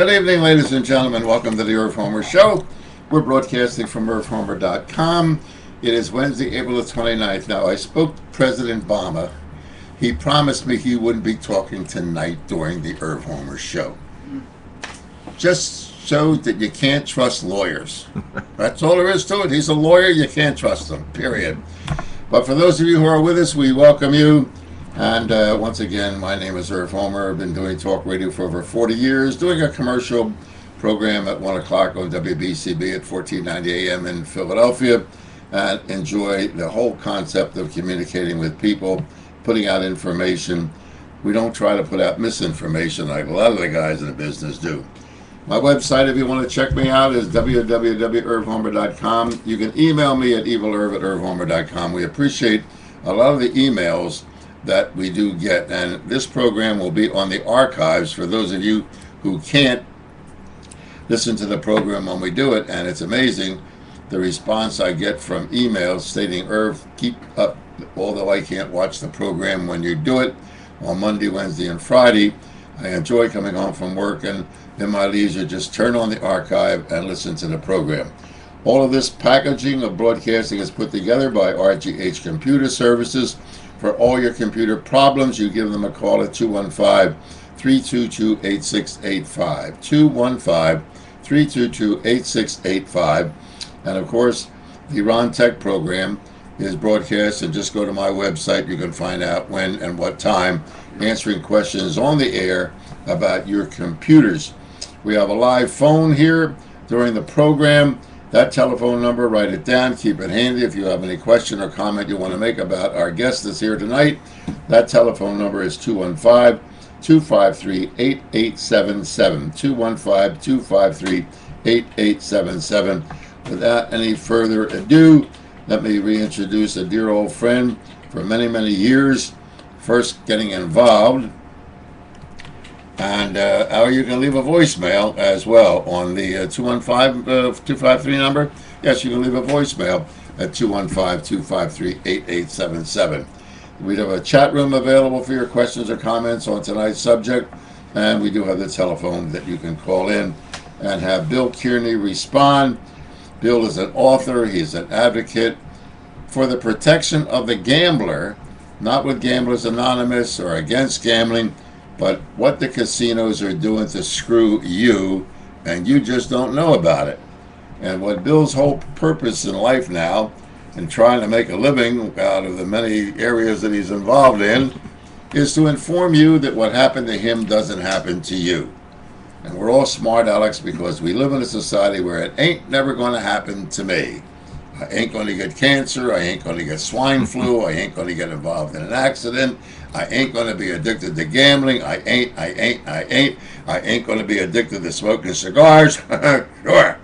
Good evening, ladies and gentlemen. Welcome to the Irv Homer Show. We're broadcasting from IrvHomer.com. It is Wednesday, April the 29th. Now, I spoke to President Obama. He promised me he wouldn't be talking tonight during the Irv Homer Show. Just shows that you can't trust lawyers. That's all there is to it. He's a lawyer. You can't trust him, period. But for those of you who are with us, we welcome you. And once again, my name is Irv Homer. I've been doing talk radio for over 40 years, doing a commercial program at 1 o'clock on WBCB at 1490 AM in Philadelphia, and enjoy the whole concept of communicating with people, putting out information. We don't try to put out misinformation like a lot of the guys in the business do. My website, if you want to check me out, is www.irvhomer.com. You can email me at evilerv@irvhomer.com. We appreciate a lot of the emails that we do get, and this program will be on the archives for those of you who can't listen to the program when we do it. And it's amazing the response I get from emails stating, Irv, keep up, although I can't watch the program when you do it on Monday, Wednesday, and Friday. I enjoy coming home from work and in my leisure just turn on the archive and listen to the program. All of this packaging of broadcasting is put together by RGH Computer Services. For all your computer problems, you give them a call at 215-322-8685. 215-322-8685. And of course, the Ron Tech program is broadcast, and just go to my website. You can find out when and what time, answering questions on the air about your computers. We have a live phone here during the program. That telephone number, write it down, keep it handy. If you have any question or comment you want to make about our guest that's here tonight, that telephone number is 215-253-8877. 215-253-8877. Without any further ado, let me reintroduce a dear old friend for many, many years, first getting involved. And you can leave a voicemail as well on the 215-253 number. Yes, you can leave a voicemail at 215-253-8877. We have a chat room available for your questions or comments on tonight's subject. And we do have the telephone that you can call in and have Bill Kearney respond. Bill is an author. He's an advocate for the protection of the gambler, not with Gamblers Anonymous or against gambling, but what the casinos are doing to screw you, and you just don't know about it. And what Bill's whole purpose in life now, in trying to make a living out of the many areas that he's involved in, is to inform you that what happened to him doesn't happen to you. And we're all smart Alex because we live in a society where it ain't never going to happen to me. I ain't going to get cancer. I ain't going to get swine flu. I ain't going to get involved in an accident. I ain't going to be addicted to gambling. I ain't going to be addicted to smoking cigars. Sure.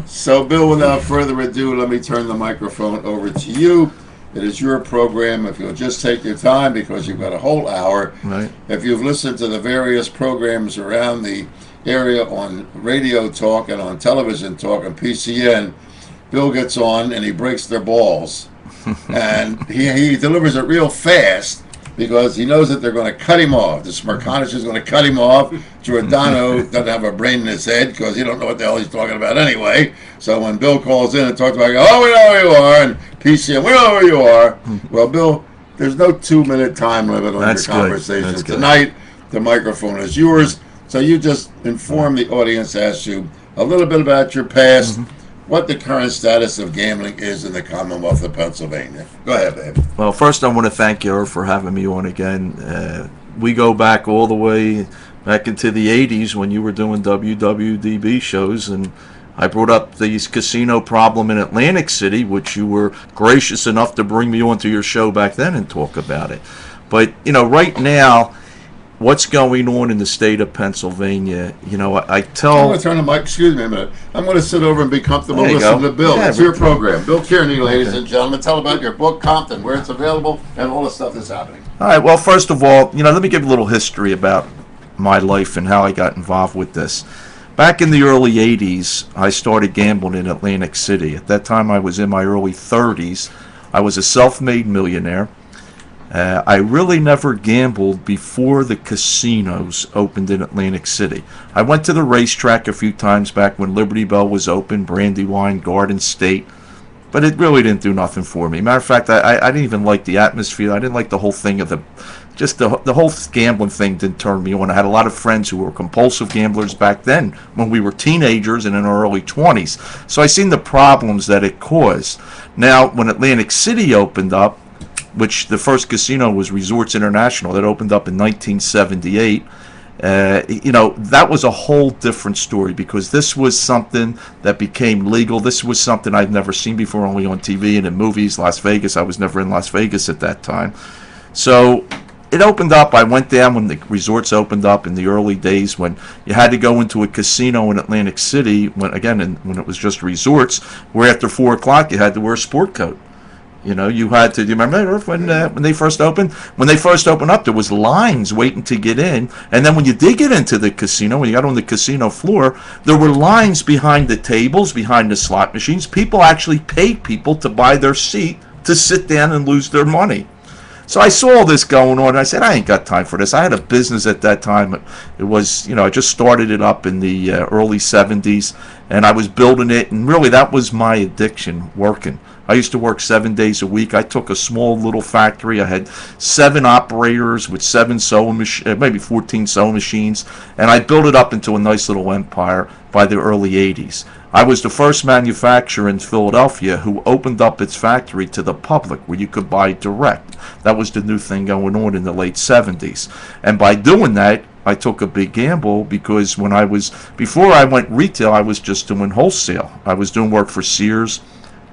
So, Bill, without further ado, let me turn the microphone over to you. It is your program. If you'll just take your time, because you've got a whole hour. Right. If you've listened to the various programs around the area on radio talk and on television talk and PCN, Bill gets on and he breaks their balls. And he delivers it real fast, because he knows that they're going to cut him off. The Smirkanish is going to cut him off. Giordano doesn't have a brain in his head because he don't know what the hell he's talking about anyway. So when Bill calls in and talks about, oh, we know who you are, and PCM, we know who you are. Well, Bill, there's no 2-minute time limit on your conversation tonight. The microphone is yours. So you just inform the audience, ask you a little bit about your past, what the current status of gambling is in the Commonwealth of Pennsylvania. Go ahead, babe. Well, first I want to thank you for having me on again. We go back all the way back into the 80s when you were doing WWDB shows, and I brought up the casino problem in Atlantic City, which you were gracious enough to bring me onto your show back then and talk about it. But, you know, right now, what's going on in the state of Pennsylvania, you know, I tell... I'm going to turn the mic, excuse me a minute. I'm going to sit over and be comfortable listening to Bill. Yeah, it's your program. Bill Kearney, ladies and gentlemen. Tell about your book, Compton, where it's available, and all the stuff that's happening. All right, well, first of all, you know, let me give a little history about my life and how I got involved with this. Back in the early 80s, I started gambling in Atlantic City. At that time, I was in my early 30s. I was a self-made millionaire. I really never gambled before the casinos opened in Atlantic City. I went to the racetrack a few times back when Liberty Bell was open, Brandywine, Garden State, but it really didn't do nothing for me. Matter of fact, I didn't even like the atmosphere. I didn't like the whole thing of the whole gambling thing didn't turn me on. I had a lot of friends who were compulsive gamblers back then when we were teenagers and in our early 20s. So I seen the problems that it caused. Now, when Atlantic City opened up, which the first casino was Resorts International, that opened up in 1978, that was a whole different story, because this was something that became legal. This was something I'd never seen before, only on TV and in movies. Las Vegas, I was never in Las Vegas at that time. So it opened up. I went down when the resorts opened up in the early days, when you had to go into a casino in Atlantic City, when it was just resorts, where after 4 o'clock you had to wear a sport coat. You had to. Do you remember when they first opened? When they first opened up, there was lines waiting to get in, and then when you did get into the casino, when you got on the casino floor, there were lines behind the tables, behind the slot machines. People actually paid people to buy their seat to sit down and lose their money. So I saw all this going on, and I said, I ain't got time for this. I had a business at that time. It was, I just started it up in the early 70s, and I was building it, and really that was my addiction, working. I used to work 7 days a week. I took a small little factory. I had 7 operators with 7 sewing machines, maybe 14 sewing machines, and I built it up into a nice little empire by the early 80s. I was the first manufacturer in Philadelphia who opened up its factory to the public, where you could buy direct. That was the new thing going on in the late 70s. And by doing that, I took a big gamble, because before I went retail, I was just doing wholesale. I was doing work for Sears,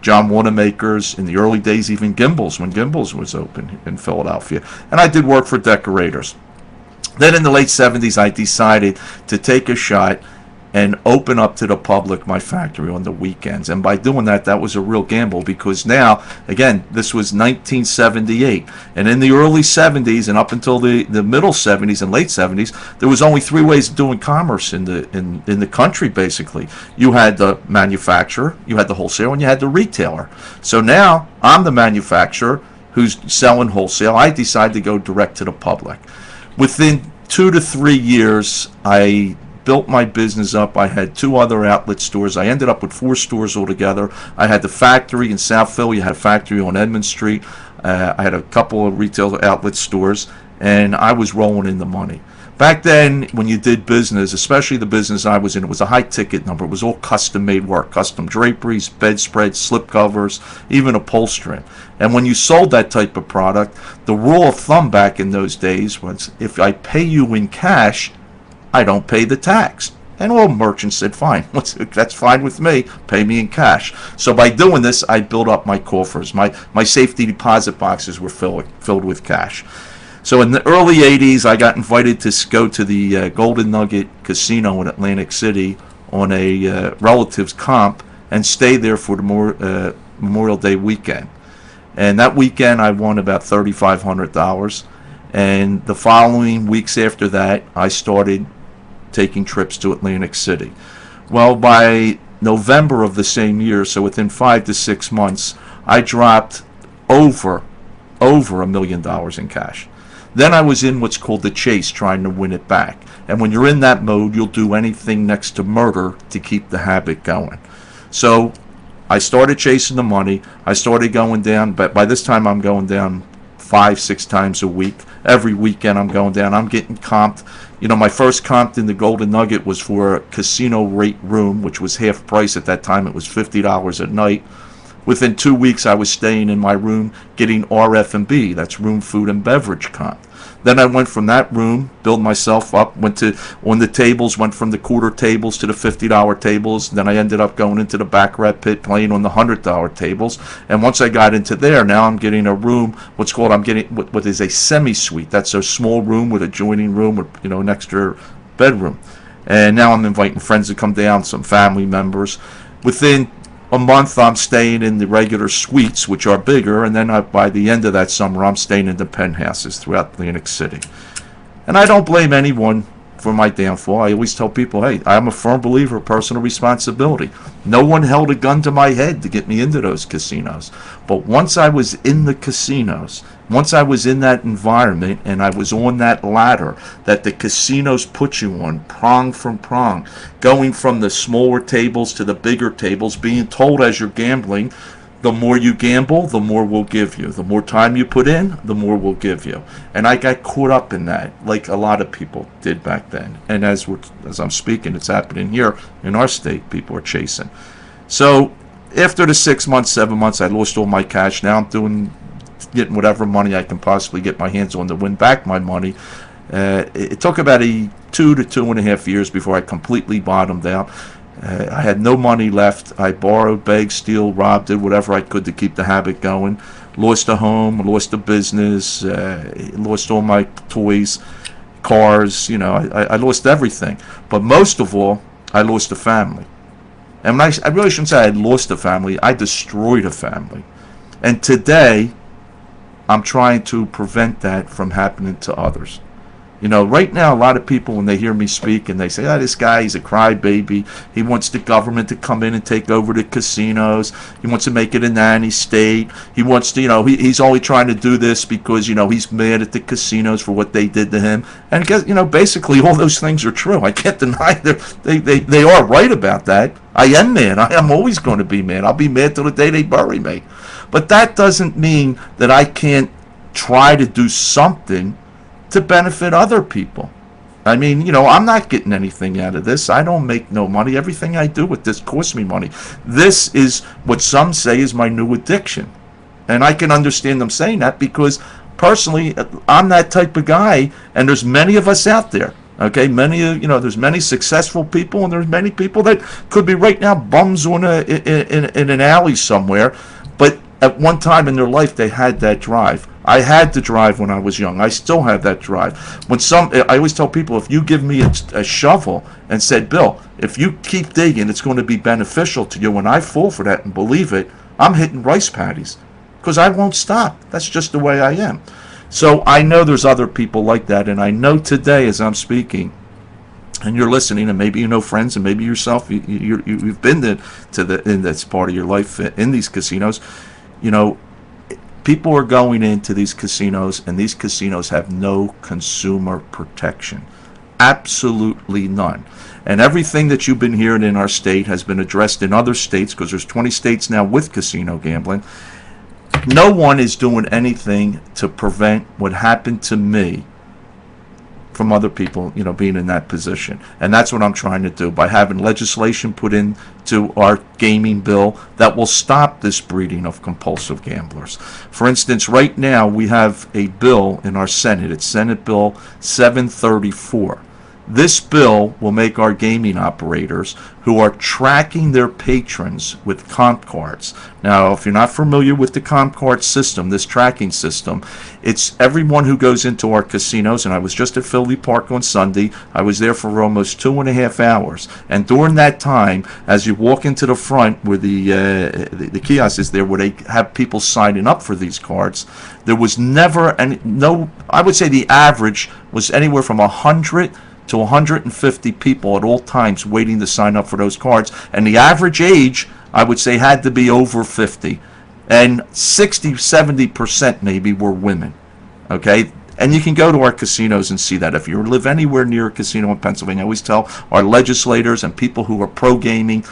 John Wanamaker's, in the early days even Gimbel's, when Gimbel's was open in Philadelphia. And I did work for decorators. Then in the late 70s, I decided to take a shot and open up to the public my factory on the weekends. And by doing that, that was a real gamble, because now, again, this was 1978. And in the early 70s and up until the middle 70s and late 70s, there was only 3 ways of doing commerce in the country, basically. You had the manufacturer, you had the wholesaler, and you had the retailer. So now I'm the manufacturer who's selling wholesale. I decided to go direct to the public. Within 2 to 3 years, I built my business up. I had 2 other outlet stores. I ended up with 4 stores altogether. I had the factory in South Philly. I had a factory on Edmond Street. I had a couple of retail outlet stores, and I was rolling in the money. Back then, when you did business, especially the business I was in, it was a high-ticket number. It was all custom-made work, custom draperies, bedspreads, slipcovers, even upholstery. And when you sold that type of product, the rule of thumb back in those days was, if I pay you in cash, I don't pay the tax. And all merchants said, fine, that's fine with me, pay me in cash. So by doing this, I built up my coffers. My safety deposit boxes were filled with cash. So in the early 80s, I got invited to go to the Golden Nugget Casino in Atlantic City on a relative's comp and stay there for the Memorial Day weekend. And that weekend, I won about $3,500. And the following weeks after that, I started taking trips to Atlantic City. Well, by November of the same year, so within 5 to 6 months, I dropped over $1 million in cash. Then I was in what's called the chase, trying to win it back. And when you're in that mode, you'll do anything next to murder to keep the habit going. So I started chasing the money. I started going down, but by this time I'm going down 5-6 times a week. Every weekend I'm going down. I'm getting comped. My first comp in the Golden Nugget was for a casino rate room, which was half price at that time. It was $50 a night. Within 2 weeks, I was staying in my room getting RF&B. That's room, food, and beverage comp. Then I went from that room, built myself up, went on the tables, went from the quarter tables to the $50 tables. Then I ended up going into the baccarat pit, playing on the $100 tables. And once I got into there, now I'm getting a room, I'm getting what is a semi-suite. That's a small room with adjoining room with, an extra bedroom. And now I'm inviting friends to come down, some family members. Within a month, I'm staying in the regular suites, which are bigger, and then by the end of that summer, I'm staying in the penthouses throughout Atlantic City. And I don't blame anyone for my downfall. I always tell people, hey, I'm a firm believer of personal responsibility. No one held a gun to my head to get me into those casinos. But once I was in the casinos Once I was in that environment and I was on that ladder that the casinos put you on, prong from prong, going from the smaller tables to the bigger tables, being told as you're gambling, the more you gamble, the more we'll give you. The more time you put in, the more we'll give you. And I got caught up in that, like a lot of people did back then. And as I'm speaking, it's happening here in our state. People are chasing. So after the 6 months, 7 months, I lost all my cash. Now I'm getting whatever money I can possibly get my hands on to win back my money. It took about 2 to 2.5 years before I completely bottomed out. I had no money left. I borrowed, begged, stole, robbed, did whatever I could to keep the habit going. Lost a home, lost a business, lost all my toys, cars. I lost everything. But most of all, I lost a family. And I really shouldn't say I lost a family. I destroyed a family. And today, I'm trying to prevent that from happening to others. Right now, a lot of people, when they hear me speak and they say, this guy, he's a crybaby. He wants the government to come in and take over the casinos. He wants to make it a nanny state. He wants to, he's only trying to do this because, he's mad at the casinos for what they did to him. And, basically all those things are true. I can't deny they are right about that. I am mad. I am always going to be mad. I'll be mad till the day they bury me. But that doesn't mean that I can't try to do something to benefit other people. I mean, I'm not getting anything out of this. I don't make no money. Everything I do with this costs me money. This is what some say is my new addiction. And I can understand them saying that because personally, I'm that type of guy, and there's many of us out there. Okay, there's many successful people, and there's many people that could be right now bums in an alley somewhere, but at one time in their life they had that drive. I had the drive when I was young. I still have that drive. I always tell people, if you give me a shovel and said, Bill, if you keep digging, it's going to be beneficial to you, and I fall for that and believe it, I'm hitting rice paddies because I won't stop. That's just the way I am. So I know there's other people like that, and I know today as I'm speaking, and you're listening, and maybe friends, and maybe yourself, you've been in this part of your life in these casinos. People are going into these casinos, and these casinos have no consumer protection. Absolutely none. And everything that you've been hearing in our state has been addressed in other states, because there's 20 states now with casino gambling. No one is doing anything to prevent what happened to me from other people, being in that position. And that's what I'm trying to do by having legislation put into our gaming bill that will stop this breeding of compulsive gamblers. For instance, right now we have a bill in our Senate. It's Senate Bill 734. This bill will make our gaming operators who are tracking their patrons with comp cards. Now, if you're not familiar with the comp card system, this tracking system, it's everyone who goes into our casinos, and I was just at Philly Park on Sunday. I was there for almost 2.5 hours. And during that time, as you walk into the front where the kiosk is there, where they have people signing up for these cards, there was never I would say the average was anywhere from 100 to 150 people at all times waiting to sign up for those cards. And the average age, I would say, had to be over 50. And 60-70% maybe were women. Okay? And you can go to our casinos and see that. If you live anywhere near a casino in Pennsylvania, I always tell our legislators and people who are pro-gaming,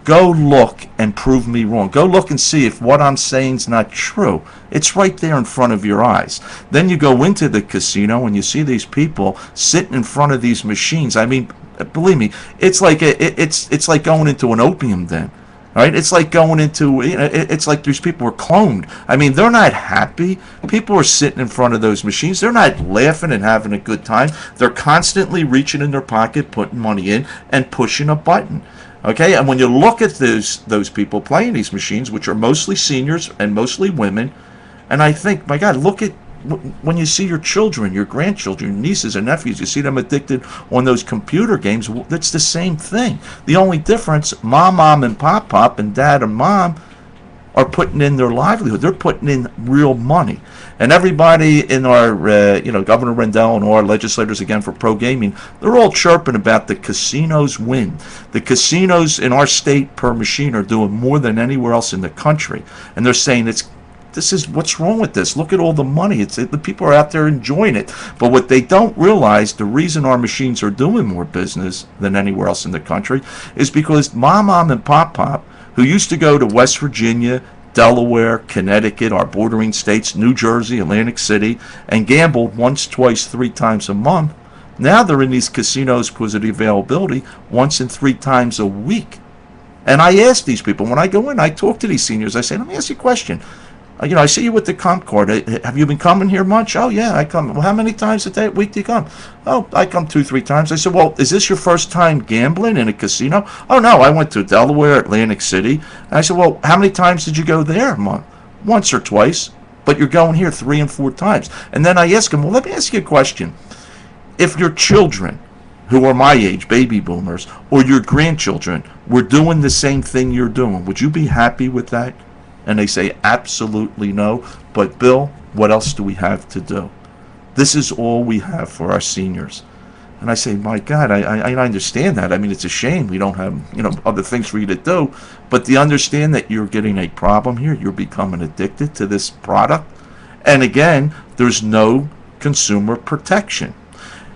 go look and prove me wrong. Go look and see if what I'm saying is not true. It's right there in front of your eyes. Then you go into the casino and you see these people sitting in front of these machines. I mean, believe me, it's like it's like going into an opium den. Right? It's like going into, it's like these people are cloned. I mean, they're not happy. People are sitting in front of those machines. They're not laughing and having a good time. They're constantly reaching in their pocket, putting money in, and pushing a button. Okay, and when you look at those people playing these machines, which are mostly seniors and mostly women, and I think, my God, look at when you see your children, your grandchildren, your nieces and nephews, you see them addicted on those computer games. That's the same thing. The only difference, mom, and pop, and dad and mom are putting in their livelihood. They're putting in real money. And everybody in our, Governor Rendell and our legislators, again, for pro-gaming, they're all chirping about the casinos win. The casinos in our state per machine are doing more than anywhere else in the country. And they're saying it's this is what's wrong with this. Look at all the money. The people are out there enjoying it. But what they don't realize, the reason our machines are doing more business than anywhere else in the country is because mom and pop, who used to go to West Virginia, Delaware, Connecticut, our bordering states, New Jersey, Atlantic City, and gambled once, twice, 3 times a month. Now they're in these casinos because of the availability once and 3 times a week. And I ask these people, when I go in, I talk to these seniors, I say, let me ask you a question. I see you with the comp card. Have you been coming here much? Oh, yeah, I come. Well, how many times a week do you come? Oh, I come 2, 3 times. I said, well, is this your first time gambling in a casino? Oh, no, I went to Delaware, Atlantic City. And I said, well, how many times did you go there a month? Once or twice, but you're going here 3 and 4 times. And then I ask him, well, let me ask you a question. If your children, who are my age, baby boomers, or your grandchildren, were doing the same thing you're doing, would you be happy with that? And they say, absolutely no. But Bill, what else do we have to do? This is all we have for our seniors. And I say, my God, I understand that. I mean, it's a shame we don't have, other things for you to do. But do you understand that you're getting a problem here? You're becoming addicted to this product. And again, there's no consumer protection.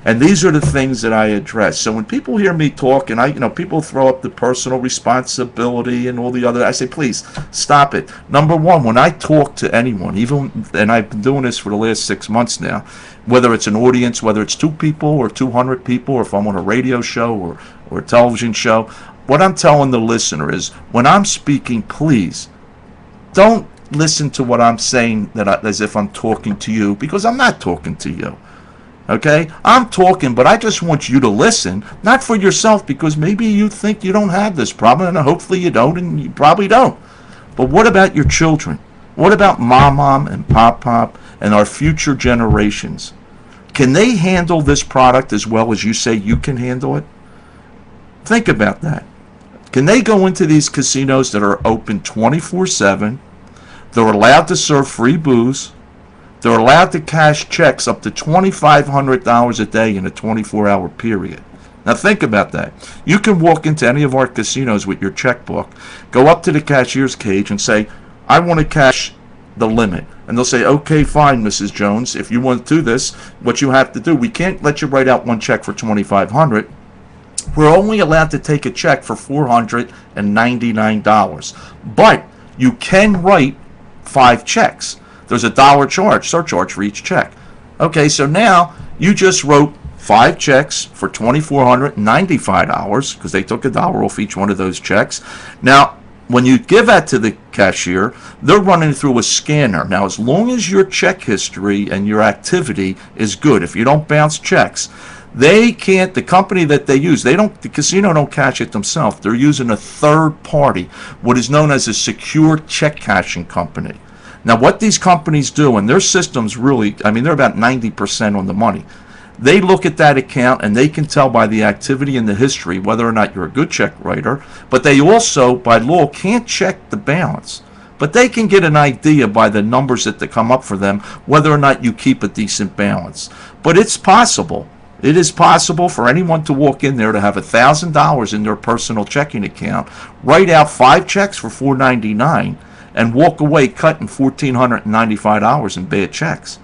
And these are the things that I address. So when people hear me talk, and people throw up the personal responsibility and all the other, I say, please stop it. Number one, when I talk to anyone, and I've been doing this for the last 6 months now, whether it's an audience, whether it's 2 people or 200 people, or if I'm on a radio show or a television show, what I'm telling the listener is, when I'm speaking, please don't listen to what I'm saying as if I'm talking to you, because I'm not talking to you. Okay? I'm talking, but I just want you to listen, not for yourself, because maybe you think you don't have this problem, and hopefully you don't, and you probably don't. But what about your children? What about mom and pop and our future generations? Can they handle this product as well as you say you can handle it? Think about that. Can they go into these casinos that are open 24/7? They're allowed to serve free booze. They're allowed to cash checks up to $2,500 a day in a 24-hour period. Now think about that. You can walk into any of our casinos with your checkbook, go up to the cashier's cage and say, I want to cash the limit. And they'll say, okay, fine, Mrs. Jones, if you want to do this, what you have to do, we can't let you write out one check for $2,500. We're only allowed to take a check for $499. But you can write 5 checks. There's a $1 surcharge for each check. Okay, so now you just wrote 5 checks for $2,495 because they took $1 off each one of those checks. Now, when you give that to the cashier, they're running through a scanner. Now, as long as your check history and your activity is good, if you don't bounce checks, they can't, the company that they use, the casino don't cash it themselves. They're using a third party, what is known as a secure check cashing company. Now, what these companies do, and their systems really, they're about 90% on the money. They look at that account and they can tell by the activity and the history whether or not you're a good check writer, but they also, by law, can't check the balance. But they can get an idea by the numbers that come up for them whether or not you keep a decent balance. But it's possible. It is possible for anyone to walk in there to have $1,000 in their personal checking account, write out 5 checks for $499, and walk away cutting $1,495 in bad checks.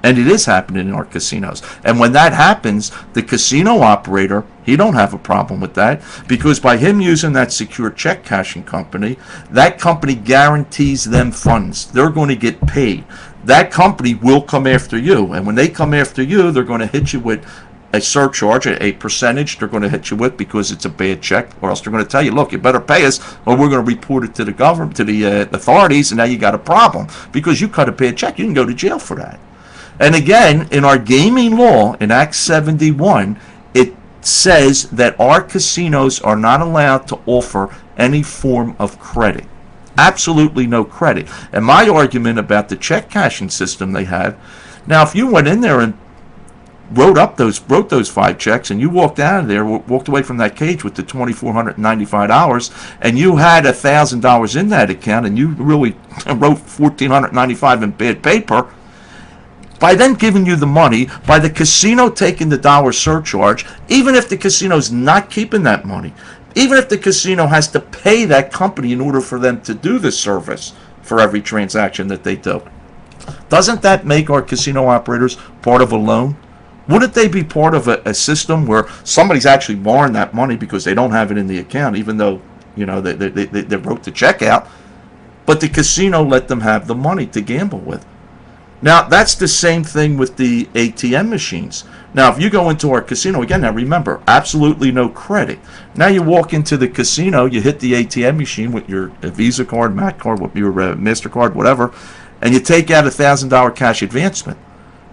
And it is happening in our casinos. And when that happens, the casino operator, he don't have a problem with that, because by him using that secure check cashing company, that company guarantees them funds. They're going to get paid. That company will come after you. And when they come after you, they're going to hit you with a surcharge, a percentage they're going to hit you with because it's a bad check, or else they're going to tell you, look, you better pay us or we're going to report it to the government, to the authorities, and now you got a problem because you cut a bad check. You can go to jail for that. And again, in our gaming law, in Act 71, it says that our casinos are not allowed to offer any form of credit. Absolutely no credit. And my argument about the check cashing system they have, now if you went in there and wrote those 5 checks and you walked out of there, walked away from that cage with the $2,495, and you had $1,000 in that account, and you really wrote $1,495 in bad paper, by them giving you the money, by the casino taking the $1 surcharge, even if the casino's not keeping that money, even if the casino has to pay that company in order for them to do the service for every transaction that they do. Doesn't that make our casino operators part of a loan? Wouldn't they be part of a system where somebody's actually borrowing that money because they don't have it in the account, even though, you know, they wrote the check out, but the casino let them have the money to gamble with? Now, that's the same thing with the ATM machines. Now, if you go into our casino, again, now remember, absolutely no credit. Now you walk into the casino, you hit the ATM machine with your Visa card, Mac card, with your MasterCard, whatever, and you take out $1,000 cash advancement.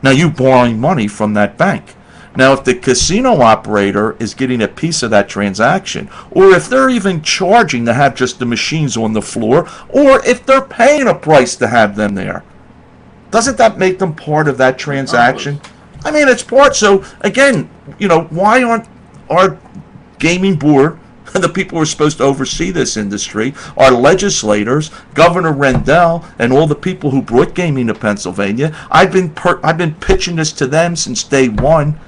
Now you're borrowing money from that bank. Now, if the casino operator is getting a piece of that transaction, or if they're even charging to have just the machines on the floor, or if they're paying a price to have them there, doesn't that make them part of that transaction? I mean, it's part. So, again, you know, why aren't our gaming board, the people who are supposed to oversee this industry, our legislators, Governor Rendell, and all the people who brought gaming to Pennsylvania? I've been pitching this to them since day one.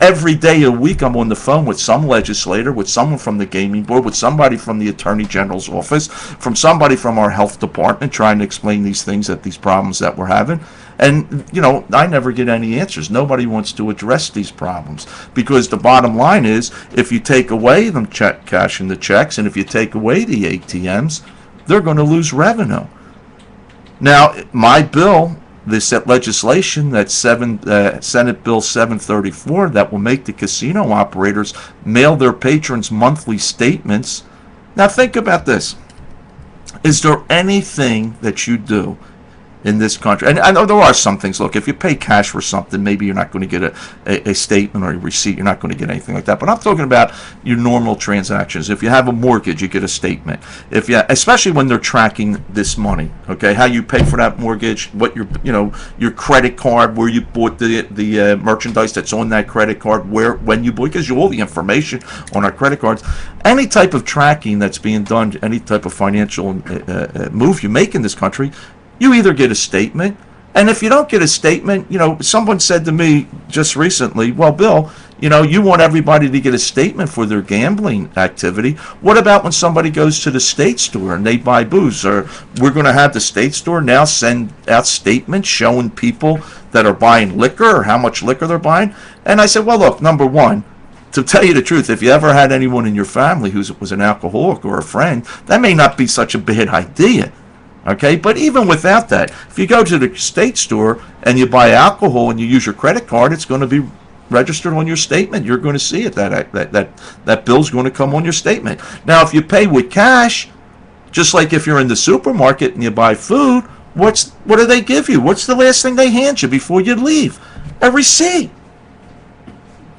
Every day of the week, I'm on the phone with some legislator, with someone from the gaming board, with somebody from the Attorney General's office, from somebody from our health department, trying to explain these things, these problems that we're having. And, you know, I never get any answers. Nobody wants to address these problems, because the bottom line is, if you take away them cashing the checks, and if you take away the ATMs, they're going to lose revenue. Now, my bill, this legislation, that Senate Bill 734, that will make the casino operators mail their patrons monthly statements. Now think about this. Is there anything that you do in this country? And I know there are some things. Look, if you pay cash for something, maybe you're not going to get a statement or a receipt. You're not going to get anything like that. But I'm talking about your normal transactions. If you have a mortgage, you get a statement. If you, especially when they're tracking this money, okay, how you pay for that mortgage, what your credit card, where you bought the merchandise that's on that credit card, when you bought, because all the information on our credit cards. Any type of tracking that's being done, any type of financial move you make in this country, you either get a statement, and if you don't get a statement, you know, someone said to me just recently, well, Bill, you know, you want everybody to get a statement for their gambling activity. What about when somebody goes to the state store and they buy booze? Or we're going to have the state store now send out statements showing people that are buying liquor or how much liquor they're buying? And I said, well, look, number one, to tell you the truth, if you ever had anyone in your family who was an alcoholic or a friend, that may not be such a bad idea. Okay, but even without that, if you go to the state store and you buy alcohol and you use your credit card, it's going to be registered on your statement. You're going to see it. That bill's going to come on your statement. Now, if you pay with cash, just like if you're in the supermarket and you buy food, what do they give you? What's the last thing they hand you before you leave? A receipt.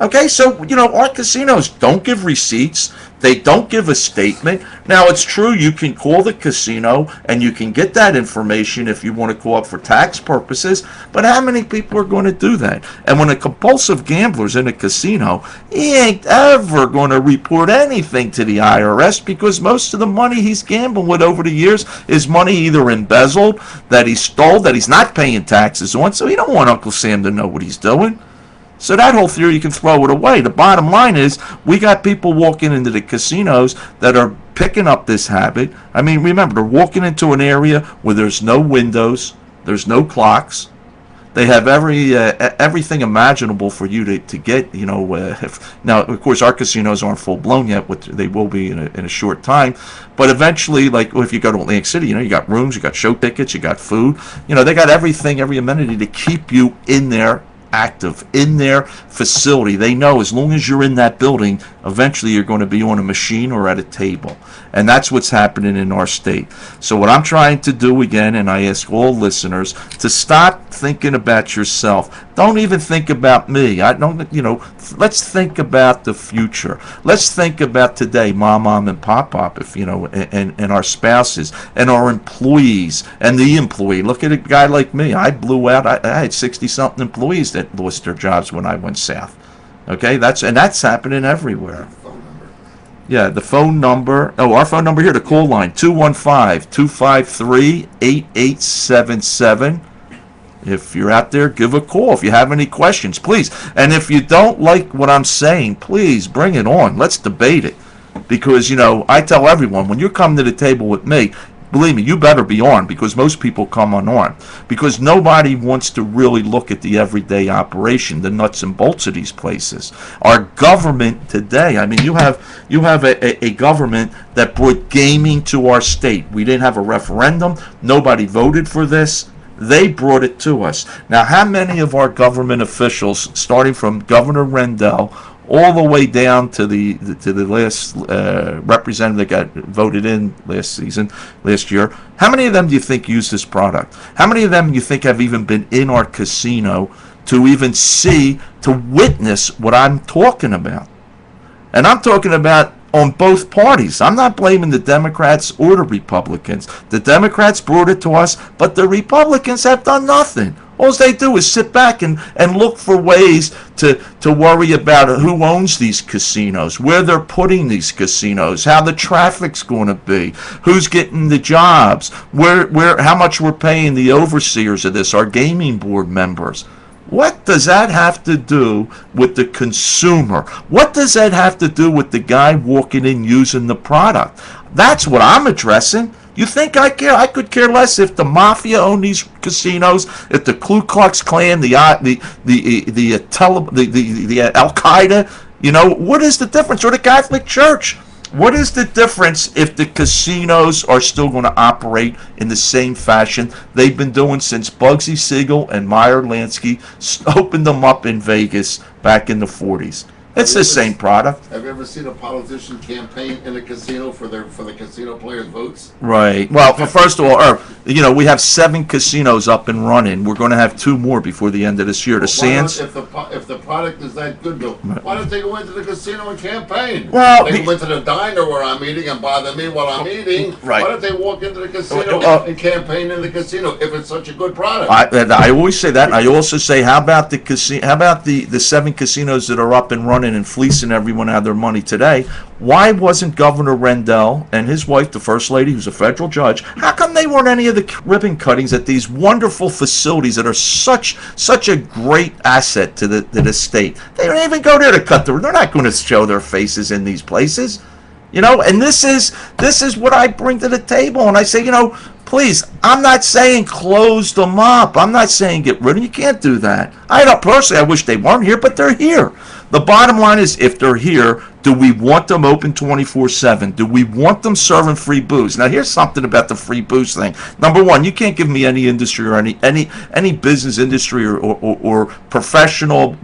Okay, so, you know, our casinos don't give receipts. They don't give a statement. Now, it's true, you can call the casino and you can get that information if you want to call up for tax purposes, but how many people are going to do that? And when a compulsive gambler's in a casino, he ain't ever going to report anything to the IRS, because most of the money he's gambling with over the years is money either embezzled, that he stole, that he's not paying taxes on, so he don't want Uncle Sam to know what he's doing. So that whole theory, you can throw it away. The bottom line is, we got people walking into the casinos that are picking up this habit. I mean, remember, they're walking into an area where there's no windows, there's no clocks. They have everything imaginable for you to get, you know. Now, of course, our casinos aren't full-blown yet, but they will be in a short time. But eventually, like if you go to Atlantic City, you know, you got rooms, you got show tickets, you got food. You know, they got everything, every amenity to keep you in there, active in their facility. They know as long as you're in that building, eventually you're going to be on a machine or at a table. And that's what's happening in our state. So what I'm trying to do again, and I ask all listeners to stop thinking about yourself. Don't even think about me. I don't, you know, let's think about the future. Let's think about today, mom and pop, if you know, and our spouses and our employees and the employee. Look at a guy like me. I blew out. I had 60-something employees that lost their jobs when I went south. Okay, that's happening everywhere. Yeah, the phone number. Oh, our phone number here, the call line, 215-253-8877. If you're out there, give a call. If you have any questions, please. And if you don't like what I'm saying, please bring it on. Let's debate it. Because, you know, I tell everyone, when you come to the table with me, believe me, you better be armed, because most people come unarmed, because nobody wants to really look at the everyday operation, the nuts and bolts of these places. Our government today, I mean, you have a government that brought gaming to our state. We didn't have a referendum. Nobody voted for this. They brought it to us. Now, how many of our government officials, starting from Governor Rendell all the way down to the last representative that got voted in last year, how many of them do you think use this product? How many of them do you think have even been in our casino to even see, to witness what I'm talking about? And I'm talking about on both parties. I'm not blaming the Democrats or the Republicans. The Democrats brought it to us, but the Republicans have done nothing. All they do is sit back and look for ways to worry about who owns these casinos, where they're putting these casinos, how the traffic's going to be, who's getting the jobs, how much we're paying the overseers of this, our gaming board members. What does that have to do with the consumer? What does that have to do with the guy walking in using the product? That's what I'm addressing. You think I care? I could care less if the mafia own these casinos, if the Ku Klux Klan, the Al Qaeda. You know, what is the difference? Or the Catholic Church? What is the difference if the casinos are still going to operate in the same fashion they've been doing since Bugsy Siegel and Meyer Lansky opened them up in Vegas back in the 40s? It's the same product. Have you ever seen a politician campaign in a casino for the casino players' votes? Right. Well, first of all, we have 7 casinos up and running. We're going to have 2 more before the end of this year. The Sands. If the product is that good, Bill, why don't they go into the casino and campaign? Well, they go into the diner where I'm eating and bother me while I'm eating. Right. Why don't they walk into the casino and campaign in the casino if it's such a good product? I always say that. I also say, how about the 7 casinos that are up and running and fleecing everyone out of their money today? Why wasn't Governor Rendell and his wife, the First Lady, who's a federal judge, how come they weren't any of the ribbon cuttings at these wonderful facilities that are such a great asset to the state? They don't even go there to cut they're not going to show their faces in these places. And this is what I bring to the table, and I say, please, I'm not saying close them up. I'm not saying get rid of them. You can't do that. Personally, I wish they weren't here, but they're here. The bottom line is, if they're here, do we want them open 24/7? Do we want them serving free booze? Now, here's something about the free booze thing. Number one, you can't give me any industry or any business industry or professional,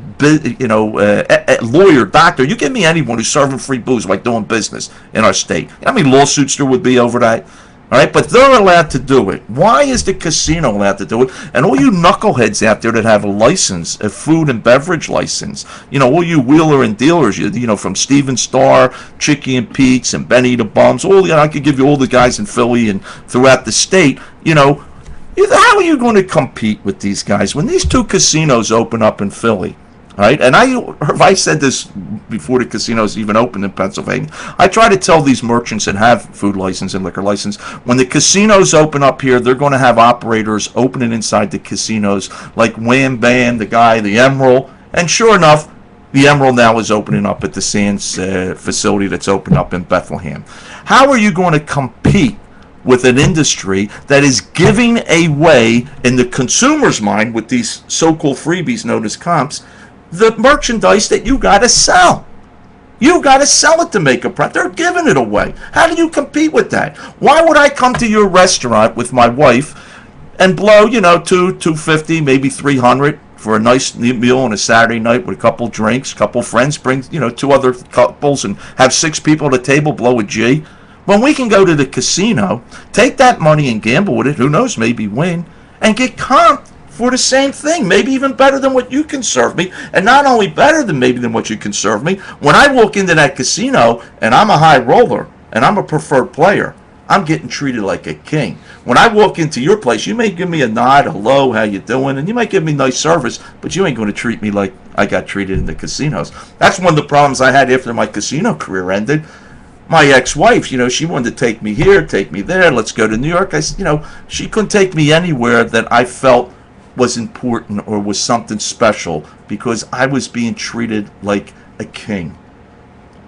lawyer, doctor. You give me anyone who's serving free booze like doing business in our state. You know how many lawsuits there would be over that? All right, but they're allowed to do it. Why is the casino allowed to do it? And all you knuckleheads out there that have a license, a food and beverage license, all you wheeler and dealers, from Steven Starr, Chicky and Pete's, and Benny the Bums, I could give you all the guys in Philly and throughout the state. How are you going to compete with these guys when these 2 casinos open up in Philly? Right, and I said this before the casinos even opened in Pennsylvania. I try to tell these merchants that have food license and liquor license, when the casinos open up here, they're going to have operators opening inside the casinos, like Wham Bam, the Emerald, and sure enough, the Emerald now is opening up at the Sands facility that's opened up in Bethlehem. How are you going to compete with an industry that is giving away, in the consumer's mind, with these so-called freebies known as comps, the merchandise that you got to sell? You got to sell it to make a profit. They're giving it away. How do you compete with that? Why would I come to your restaurant with my wife and blow, $250, maybe $300 for a nice meal on a Saturday night with a couple drinks, couple friends, bring 2 other couples, and have 6 people at a table, blow a G? When we can go to the casino, take that money and gamble with it, who knows, maybe win, and get comped for the same thing, maybe even better than what you can serve me, and not only better than what you can serve me. When I walk into that casino and I'm a high roller and I'm a preferred player, I'm getting treated like a king. When I walk into your place, you may give me a nod, hello, how you doing, and you might give me nice service, but you ain't going to treat me like I got treated in the casinos. That's one of the problems I had after my casino career ended. My ex-wife, she wanted to take me here, take me there, let's go to New York. I said, she couldn't take me anywhere that I felt was important or was something special, because I was being treated like a king.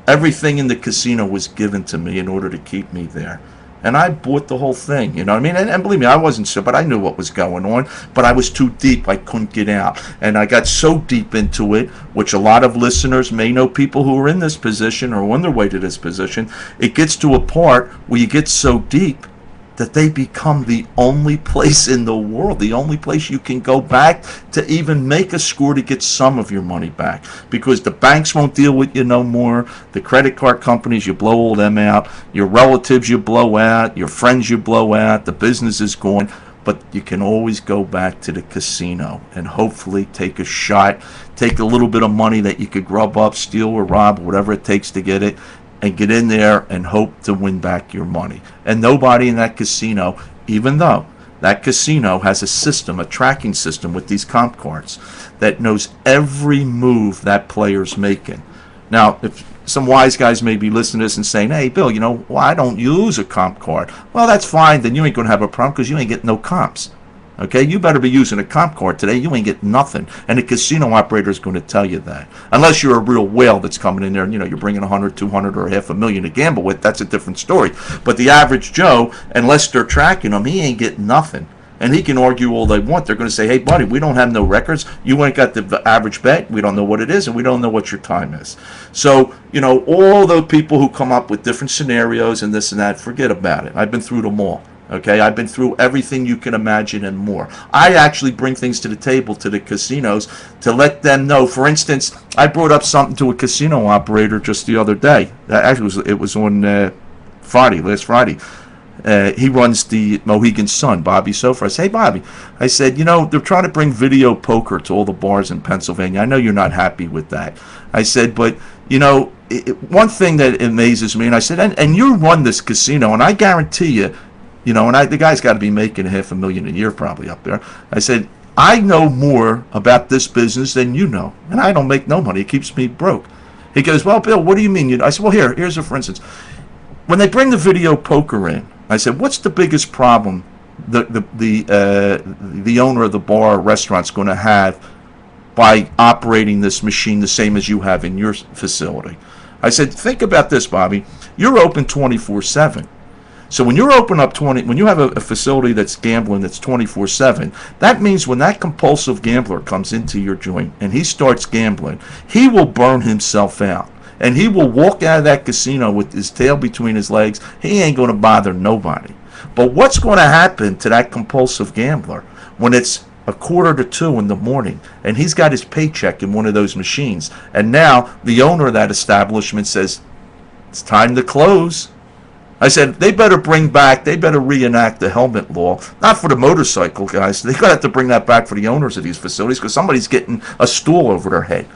Everything in the casino was given to me in order to keep me there. and I bought the whole thing. You know what I mean? And believe me, I wasn't so, but I knew what was going on. But I was too deep. I couldn't get out. And I got so deep into it, which a lot of listeners may know, people who are in this position or on their way to this position. It gets to a part where you get so deep that they become the only place in the world, the only place you can go back to even make a score to get some of your money back. Because the banks won't deal with you no more. The credit card companies, you blow all them out. Your relatives you blow out. Your friends you blow out. The business is gone. But you can always go back to the casino and hopefully take a shot, take a little bit of money that you could grub up, steal or rob, whatever it takes to get it, and get in there and hope to win back your money. And nobody in that casino, even though that casino has a system, a tracking system with these comp cards that knows every move that player's making. Now, if some wise guys may be listening to this and saying, hey, Bill, why don't you use a comp card? Well, that's fine. Then you ain't going to have a problem because you ain't getting no comps. Okay, you better be using a comp card today. You ain't getting nothing. And the casino operator is going to tell you that. Unless you're a real whale that's coming in there and, you're bringing 100, 200, or $500,000 to gamble with, that's a different story. But the average Joe, unless they're tracking him, he ain't getting nothing. And he can argue all they want. They're going to say, hey, buddy, we don't have no records. You ain't got the average bet. We don't know what it is, and we don't know what your time is. So, all the people who come up with different scenarios and this and that, forget about it. I've been through them all. Okay, I've been through everything you can imagine and more. I actually bring things to the table to the casinos to let them know. For instance, I brought up something to a casino operator just the other day. Actually, it was on last Friday. He runs the Mohegan Sun, Bobby Sofer. I said, hey, Bobby, I said, they're trying to bring video poker to all the bars in Pennsylvania. I know you're not happy with that. I said, but, one thing that amazes me, and I said, and you run this casino, and I guarantee you, and the guy's got to be making $500,000 a year probably up there. I said, I know more about this business than you know, and I don't make no money. It keeps me broke. He goes, well, Bill, what do you mean? I said, well, here's a for instance. When they bring the video poker in, I said, what's the biggest problem the owner of the bar or restaurant's going to have by operating this machine the same as you have in your facility? I said, think about this, Bobby. You're open 24/7. So when you're open up when you have a facility that's gambling that's 24/7, that means when that compulsive gambler comes into your joint and he starts gambling, he will burn himself out. And he will walk out of that casino with his tail between his legs. He ain't going to bother nobody. But what's going to happen to that compulsive gambler when it's 1:45 in the morning and he's got his paycheck in one of those machines, and now the owner of that establishment says, it's time to close? I said, they better reenact the helmet law, not for the motorcycle guys. They're going to have to bring that back for the owners of these facilities because somebody's getting a stool over their head.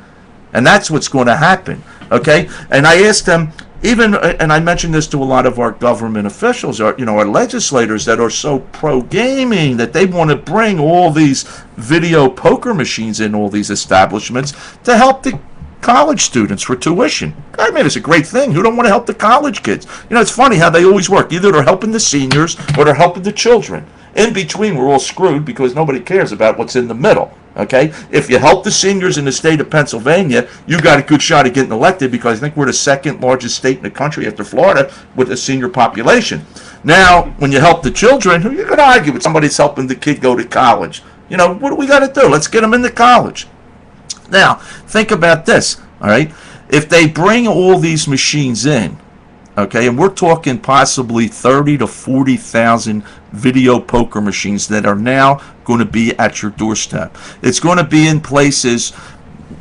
And that's what's going to happen, okay? And I asked them, and I mentioned this to a lot of our government officials, our legislators that are so pro-gaming that they want to bring all these video poker machines in all these establishments to help the college students for tuition. I mean, it's a great thing. Who don't want to help the college kids? It's funny how they always work. Either they're helping the seniors or they're helping the children. In between, we're all screwed because nobody cares about what's in the middle. Okay? If you help the seniors in the state of Pennsylvania, you got a good shot at getting elected because I think we're the second largest state in the country after Florida with a senior population. Now, when you help the children, who are you going to argue with? Somebody's helping the kid go to college. What do we got to do? Let's get them into college. Now, think about this, all right? If they bring all these machines in, okay, and we're talking possibly 30 to 40,000 video poker machines that are now going to be at your doorstep. It's going to be in places,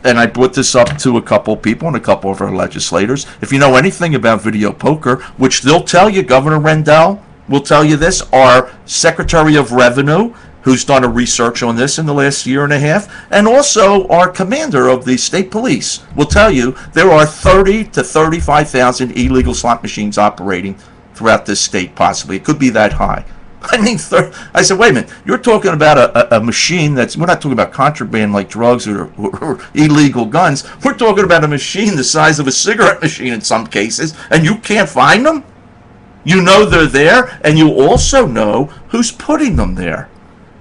and I brought this up to a couple people and a couple of our legislators. If you know anything about video poker, which they'll tell you, Governor Rendell will tell you this, our Secretary of Revenue, who's done a research on this in the last year and a half, and also our commander of the state police will tell you there are 30 to 35,000 illegal slot machines operating throughout this state, possibly. It could be that high. I mean, I said, wait a minute, you're talking about a machine that's, we're not talking about contraband like drugs or illegal guns. We're talking about a machine the size of a cigarette machine in some cases, and you can't find them? You know they're there, and you also know who's putting them there.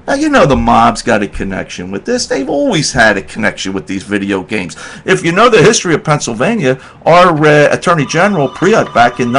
Now, the mob's got a connection with this. They've always had a connection with these video games. If you know the history of Pennsylvania, our Attorney General, Priot, back in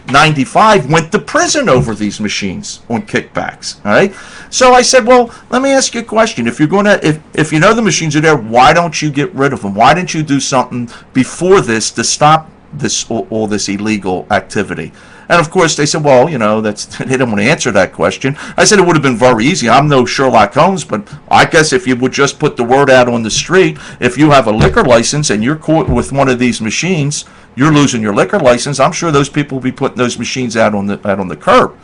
95 went to prison over these machines on kickbacks. All right. So I said, well, let me ask you a question. If you're going to, if you know the machines are there, why don't you get rid of them? Why didn't you do something before this to stop this all this illegal activity? And of course they said, well, that's they didn't want to answer that question. I said it would have been very easy. I'm no Sherlock Holmes, but I guess if you would just put the word out on the street, if you have a liquor license and you're caught with one of these machines, you're losing your liquor license. I'm sure those people will be putting those machines out on the curb.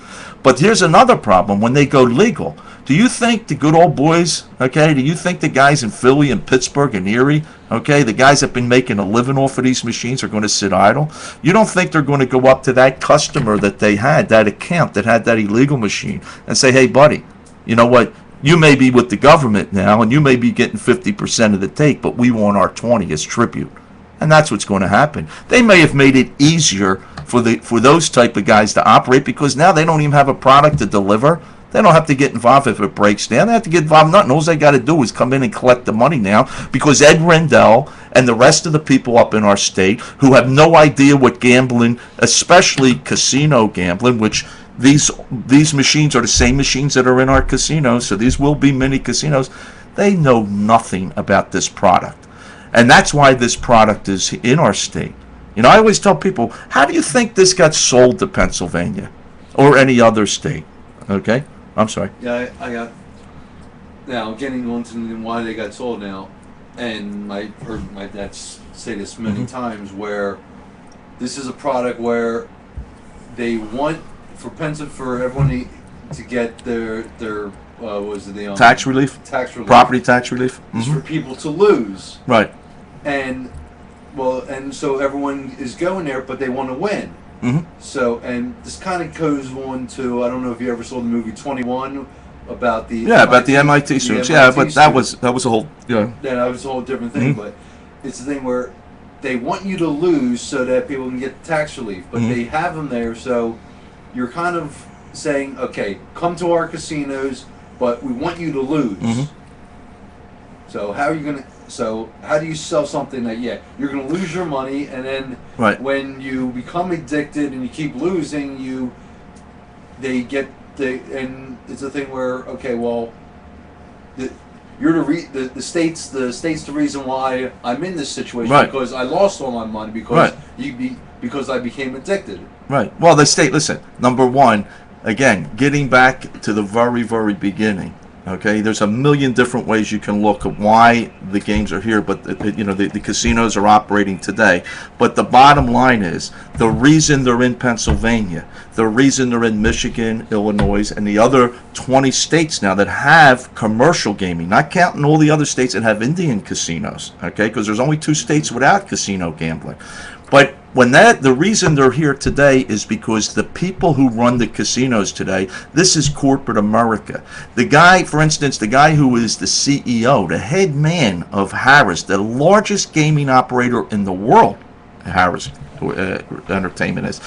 But here's another problem: when they go legal, do you think the good old boys, okay, do you think the guys in Philly and Pittsburgh and Erie, okay, the guys that have been making a living off of these machines are going to sit idle? You don't think they're going to go up to that customer that they had, that account that had that illegal machine, and say, hey, buddy, you know what? You may be with the government now, and you may be getting 50% of the take, but we want our 20 as tribute. And that's what's going to happen. They may have made it easier for those type of guys to operate, because now they don't even have a product to deliver. They don't have to get involved if it breaks down. They have to get involved in nothing. All they got to do is come in and collect the money now, because Ed Rendell and the rest of the people up in our state who have no idea what gambling, especially casino gambling, which these machines are the same machines that are in our casinos, so these will be mini casinos, they know nothing about this product. And that's why this product is in our state. I always tell people, how do you think this got sold to Pennsylvania or any other state? Okay? I'm sorry. Yeah, I got... Now, getting on to why they got sold now, and I've heard my dad say this many times, where this is a product where they want for everyone to get their what was it, the tax relief, property tax relief, is for people to lose, right? And so everyone is going there, but they want to win. So, and this kind of goes on to, I don't know if you ever saw the movie 21 about the MIT students. But that was a whole that was a whole different thing. But it's the thing where they want you to lose so that people can get tax relief, but they have them there, so you're kind of saying, okay, come to our casinos, but we want you to lose. So how are you gonna? So how do you sell something that you're gonna lose your money, and then when you become addicted and you keep losing, and it's a thing where, okay, well, you're the state's the reason why I'm in this situation, because I lost all my money because I became addicted. Right. Well, the state, listen, number one, again, getting back to the very, very beginning. Okay, there's a million different ways you can look at why the games are here, but the casinos are operating today. But the bottom line is, the reason they're in Pennsylvania, the reason they're in Michigan, Illinois, and the other 20 states now that have commercial gaming, not counting all the other states that have Indian casinos, okay, because there's only 2 states without casino gambling. But the reason they're here today is because the people who run the casinos today, this is corporate America. The guy, for instance, the guy who is the CEO, the head man of Harris, the largest gaming operator in the world, Harris Entertainment is.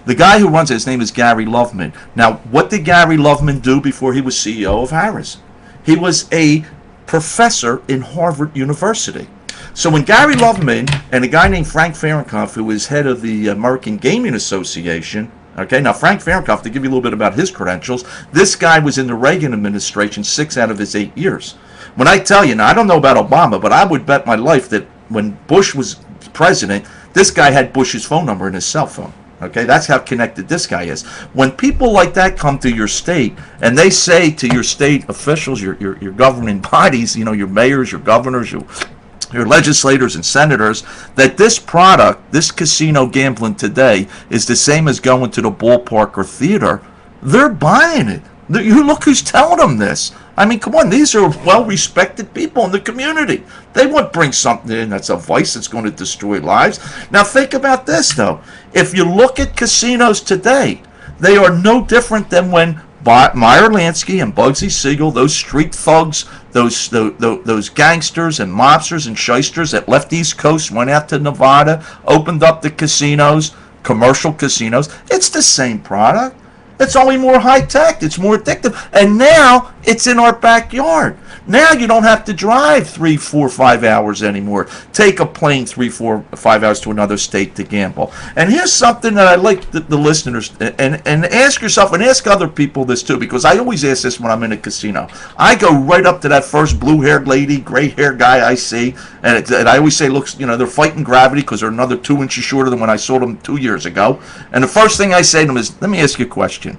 The guy who runs it, his name is Gary Loveman. Now, what did Gary Loveman do before he was CEO of Harris? He was a professor in Harvard University. So when Gary Loveman and a guy named Frank Fahrenkopf, who is head of the American Gaming Association, okay, now Frank Fahrenkopf, to give you a little bit about his credentials, this guy was in the Reagan administration 6 out of his 8 years. When I tell you, now I don't know about Obama, but I would bet my life that when Bush was president, this guy had Bush's phone number in his cell phone. Okay, that's how connected this guy is. When people like that come to your state and they say to your state officials, your governing bodies, your mayors, your governors, your legislators and senators, that this product, this casino gambling today, is the same as going to the ballpark or theater, they're buying it. You look who's telling them this. I mean, come on, these are well-respected people in the community. They won't bring something in that's a vice that's going to destroy lives. Now, think about this, though. If you look at casinos today, they are no different than when Meyer Lansky and Bugsy Siegel, those street thugs, those gangsters and mobsters and shysters that left East Coast, went out to Nevada, opened up the casinos, commercial casinos. It's the same product. It's only more high-tech. It's more addictive. And now It's in our backyard. Now you don't have to drive 3, 4, 5 hours anymore. Take a plane 3, 4, 5 hours to another state to gamble. And here's something that I like the listeners, and ask yourself and ask other people this too, because I always ask this when I'm in a casino. I go right up to that first blue-haired lady, gray-haired guy I see, and I always say, looks, they're fighting gravity because they're another 2 inches shorter than when I saw them 2 years ago. And the first thing I say to them is, let me ask you a question.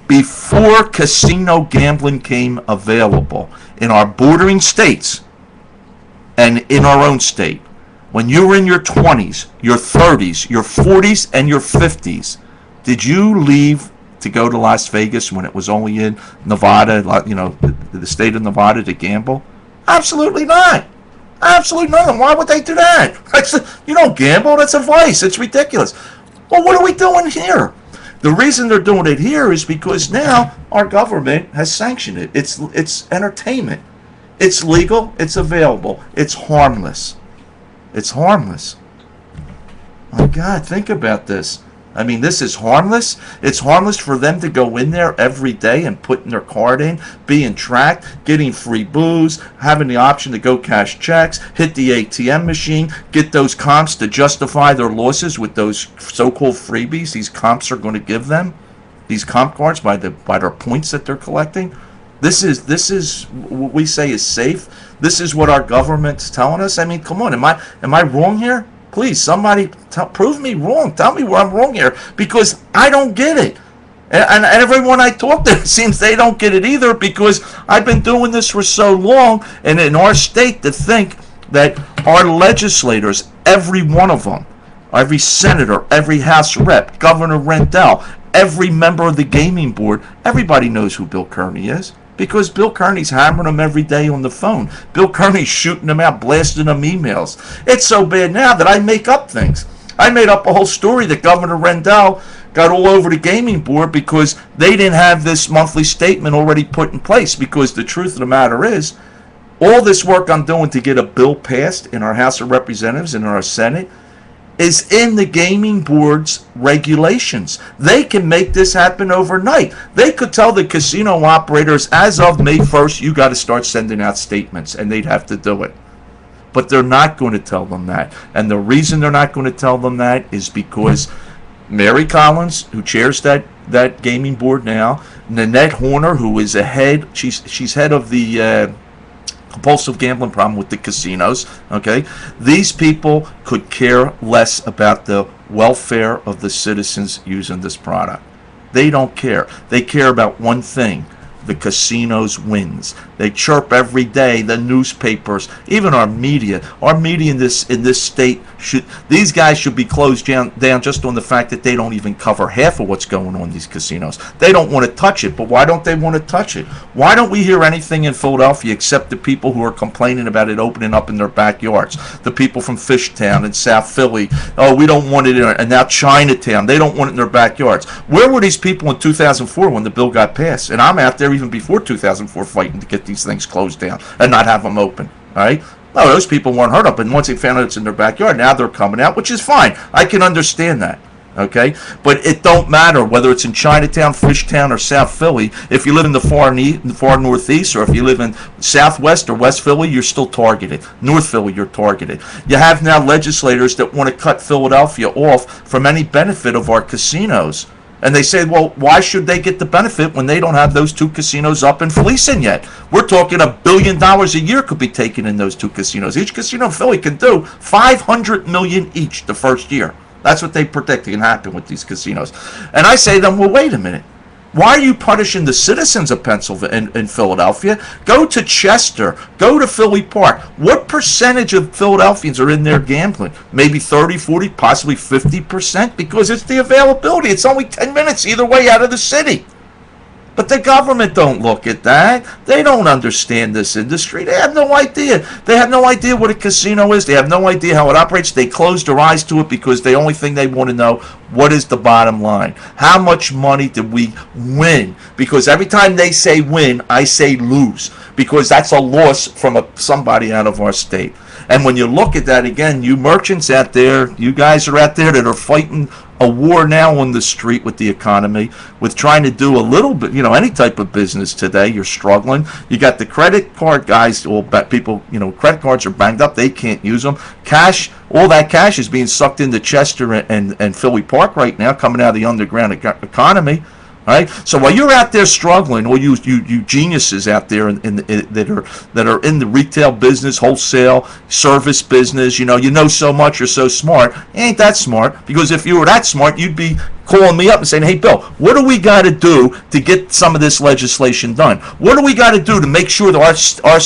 Before casino gambling came available in our bordering states and in our own state, when you were in your 20s, your 30s, your 40s, and your 50s, did you leave to go to Las Vegas when it was only in Nevada, the state of Nevada, to gamble? Absolutely not. Absolutely not. Why would they do that? You don't gamble. That's a vice. It's ridiculous. Well, what are we doing here? The reason they're doing it here is because now our government has sanctioned it. It's entertainment. It's legal. It's available. It's harmless. It's harmless. My God, think about this. I mean, this is harmless. It's harmless for them to go in there every day and putting their card in, being tracked, getting free booze, having the option to go cash checks, hit the ATM machine, get those comps to justify their losses with those so-called freebies these comps are going to give them, these comp cards by their points that they're collecting. This is what we say is safe. This is what our government's telling us. I mean, come on, am I wrong here? Please, somebody prove me wrong. Tell me where I'm wrong here, because I don't get it. And everyone I talk to, it seems they don't get it either, because I've been doing this for so long, and in our state, to think that our legislators, every one of them, every senator, every House rep, Governor Rendell, every member of the gaming board, everybody knows who Bill Kearney is. Because Bill Kearney's hammering them every day on the phone. Bill Kearney's shooting them out, blasting them emails. It's so bad now that I make up things. I made up a whole story that Governor Rendell got all over the gaming board because they didn't have this monthly statement already put in place. Because the truth of the matter is, all this work I'm doing to get a bill passed in our House of Representatives and in our Senate is in the gaming board's regulations. They can make this happen overnight. They could tell the casino operators, as of May 1st, you got to start sending out statements, and they'd have to do it. But they're not going to tell them that. And the reason they're not going to tell them that is because Mary Collins, who chairs that gaming board now, Nanette Horner, who is she's head of the compulsive gambling problem with the casinos, okay? These people could care less about the welfare of the citizens using this product. They don't care. They care about one thing: the casinos wins. They chirp every day, the newspapers, even our media. Our media in this state these guys should be closed down just on the fact that they don't even cover half of what's going on in these casinos. They don't want to touch it, but why don't they want to touch it? Why don't we hear anything in Philadelphia except the people who are complaining about it opening up in their backyards? The people from Fishtown and South Philly, oh, we don't want it in, and now Chinatown, they don't want it in their backyards. Where were these people in 2004 when the bill got passed? And I'm out there even before 2004 fighting to get these things closed down and not have them open, all right? No, those people weren't heard of, and once they found out it's in their backyard, now they're coming out, which is fine. I can understand that, okay? But it don't matter whether it's in Chinatown, Fishtown, or South Philly. If you live in the far northeast, or if you live in Southwest or West Philly, you're still targeted. North Philly, you're targeted. You have now legislators that want to cut Philadelphia off from any benefit of our casinos. And they say, well, why should they get the benefit when they don't have those two casinos up and fleecing yet? We're talking $1 billion a year could be taken in those two casinos. Each casino in Philly can do $500 million each the first year. That's what they predict can happen with these casinos. And I say to them, well, wait a minute. Why are you punishing the citizens of Pennsylvania in Philadelphia? Go to Chester. Go to Philly Park. What percentage of Philadelphians are in there gambling? Maybe 30, 40, possibly 50%? Because it's the availability. It's only 10 minutes either way out of the city. But the government don't look at that. They don't understand this industry. They have no idea. They have no idea what a casino is. They have no idea how it operates. They close their eyes to it because the only thing they want to know, what is the bottom line? How much money did we win? Because every time they say win, I say lose. Because that's a loss from somebody out of our state. And when you look at that again, you merchants out there, you guys are out there that are fighting a war now on the street with the economy, with trying to do a little bit, any type of business today. You're struggling. You got the credit card guys, people, credit cards are banged up. They can't use them. Cash, all that cash is being sucked into Chester and Philly Park right now, coming out of the underground economy. All right. So while you're out there struggling, all you geniuses out there that are in the retail business, wholesale, service business, you know so much, you're so smart. You ain't that smart, because if you were that smart, you'd be calling me up and saying, "Hey, Bill, what do we got to do to get some of this legislation done? What do we got to do to make sure that our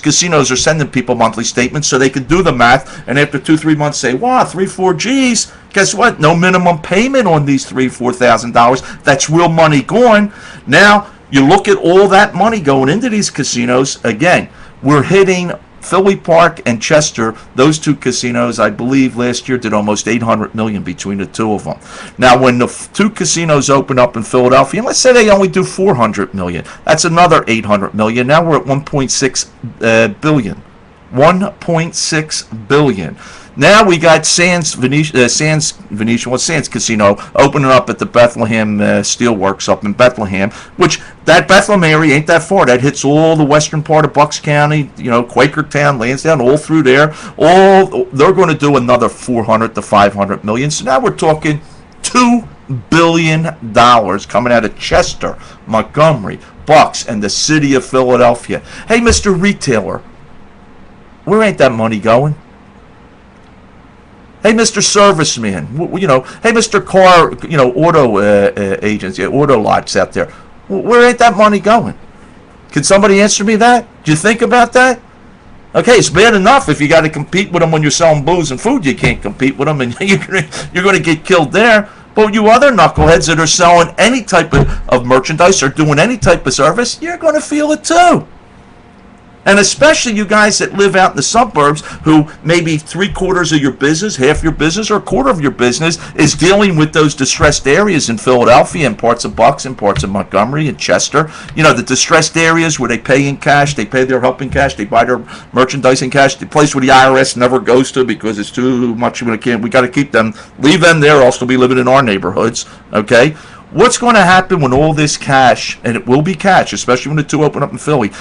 casinos are sending people monthly statements so they can do the math, and after 2-3 months say, wow, 3-4 G's, guess what? No minimum payment on these $3,000-$4,000. That's real money gone." Now, you look at all that money going into these casinos. Again, we're hitting Philly Park and Chester. Those two casinos, I believe, last year did almost $800 million between the two of them. Now, when the two casinos open up in Philadelphia, and let's say they only do $400 million, that's another $800 million. Now we're at $1.6 billion. $1.6 billion. Now we got Sands Casino opening up at the Bethlehem Steelworks up in Bethlehem, which that Bethlehem area ain't that far. That hits all the western part of Bucks County, Quakertown, Lansdowne, all through there. They're going to do another 400 to 500 million. So now we're talking $2 billion coming out of Chester, Montgomery, Bucks, and the city of Philadelphia. Hey, Mr. Retailer, where ain't that money going? Hey, Mr. Serviceman, hey, Mr. Car, auto agents, auto lots out there, where ain't that money going? Can somebody answer me that? Do you think about that? Okay, it's bad enough if you got to compete with them when you're selling booze and food. You can't compete with them, and you're going to get killed there. But you other knuckleheads that are selling any type of merchandise or doing any type of service, you're going to feel it too. And especially you guys that live out in the suburbs, who maybe 3/4 of your business, half your business, or a quarter of your business is dealing with those distressed areas in Philadelphia and parts of Bucks and parts of Montgomery and Chester. The distressed areas where they pay in cash, they pay their help in cash, they buy their merchandise in cash, the place where the IRS never goes to because it's too much. We got to keep them, leave them there, or else they'll be living in our neighborhoods. Okay? What's going to happen when all this cash, and it will be cash, especially when the two open up in Philly,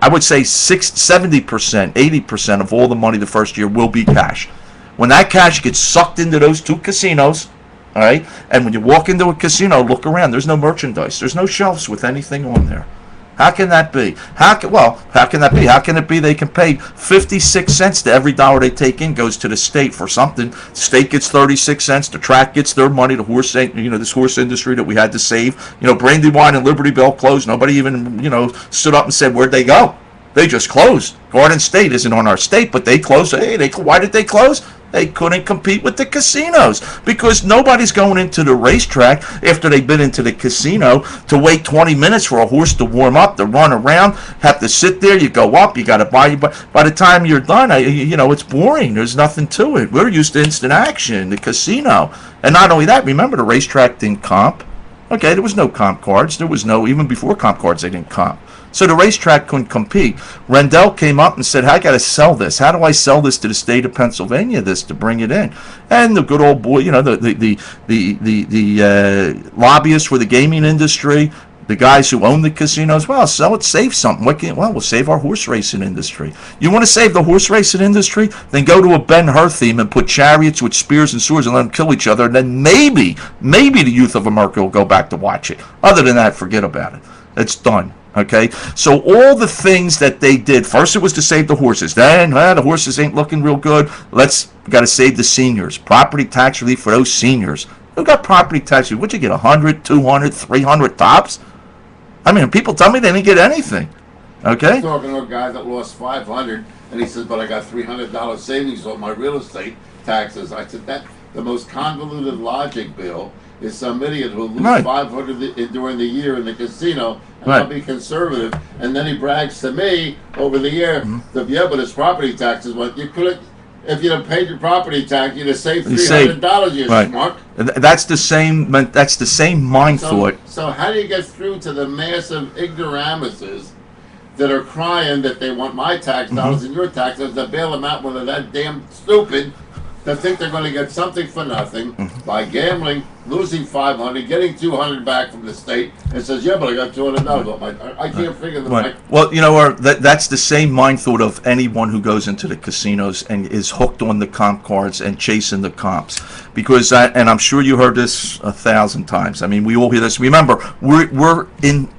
I would say 70%, 80% of all the money the first year will be cash. When that cash gets sucked into those two casinos, all right, and when you walk into a casino, look around, there's no merchandise. There's no shelves with anything on there. How can that be? How can that be? How can it be they can pay 56 cents to every dollar they take in goes to the state for something? The state gets 36 cents. The track gets their money. The horse, this horse industry that we had to save. Brandywine and Liberty Bell closed. Nobody even, stood up and said, where'd they go? They just closed. Garden State isn't on our state, but they closed. Hey, why did they close? They couldn't compete with the casinos because nobody's going into the racetrack after they've been into the casino to wait 20 minutes for a horse to warm up, to run around, have to sit there. You go up, you got to buy. By the time you're done, it's boring. There's nothing to it. We're used to instant action, the casino. And not only that, remember the racetrack didn't comp. Okay, there was no comp cards. There was no, even before comp cards, they didn't comp. So the racetrack couldn't compete. Rendell came up and said, I got to sell this. How do I sell this to the state of Pennsylvania, to bring it in? And the good old boy, the lobbyists for the gaming industry, the guys who own the casinos, well, sell it, save something. We'll save our horse racing industry. You want to save the horse racing industry? Then go to a Ben-Hur theme and put chariots with spears and swords and let them kill each other. And then maybe the youth of America will go back to watch it. Other than that, forget about it. It's done. Okay, so all the things that they did, first it was to save the horses. Then the horses ain't looking real good. We got to save the seniors. Property tax relief for those seniors. Who got property tax relief? What'd you get? 100, 200, 300 tops? I mean, people tell me they didn't get anything. Okay. I was talking to a guy that lost $500, and he said, "But I got $300 savings on my real estate taxes." I said, "That the most convoluted logic, Bill, is some idiot who lose $500 during the year in the casino, and I'll be conservative." And then he brags to me over the year that, yeah, but his property taxes went. You could have, if you'd have paid your property tax, you'd have saved $300. You schmuck. That's the same. That's the same mind thought. So how do you get through to the massive ignoramuses that are crying that they want my tax dollars and your taxes to bail them out when they're that damn stupid that think they're going to get something for nothing by gambling, losing 500, getting 200 back from the state, and says, "Yeah, but I got $200. I can't figure them." Right. Well, that's the same mind thought of anyone who goes into the casinos and is hooked on the comp cards and chasing the comps. Because, and I'm sure you heard this 1,000 times. I mean, we all hear this. Remember,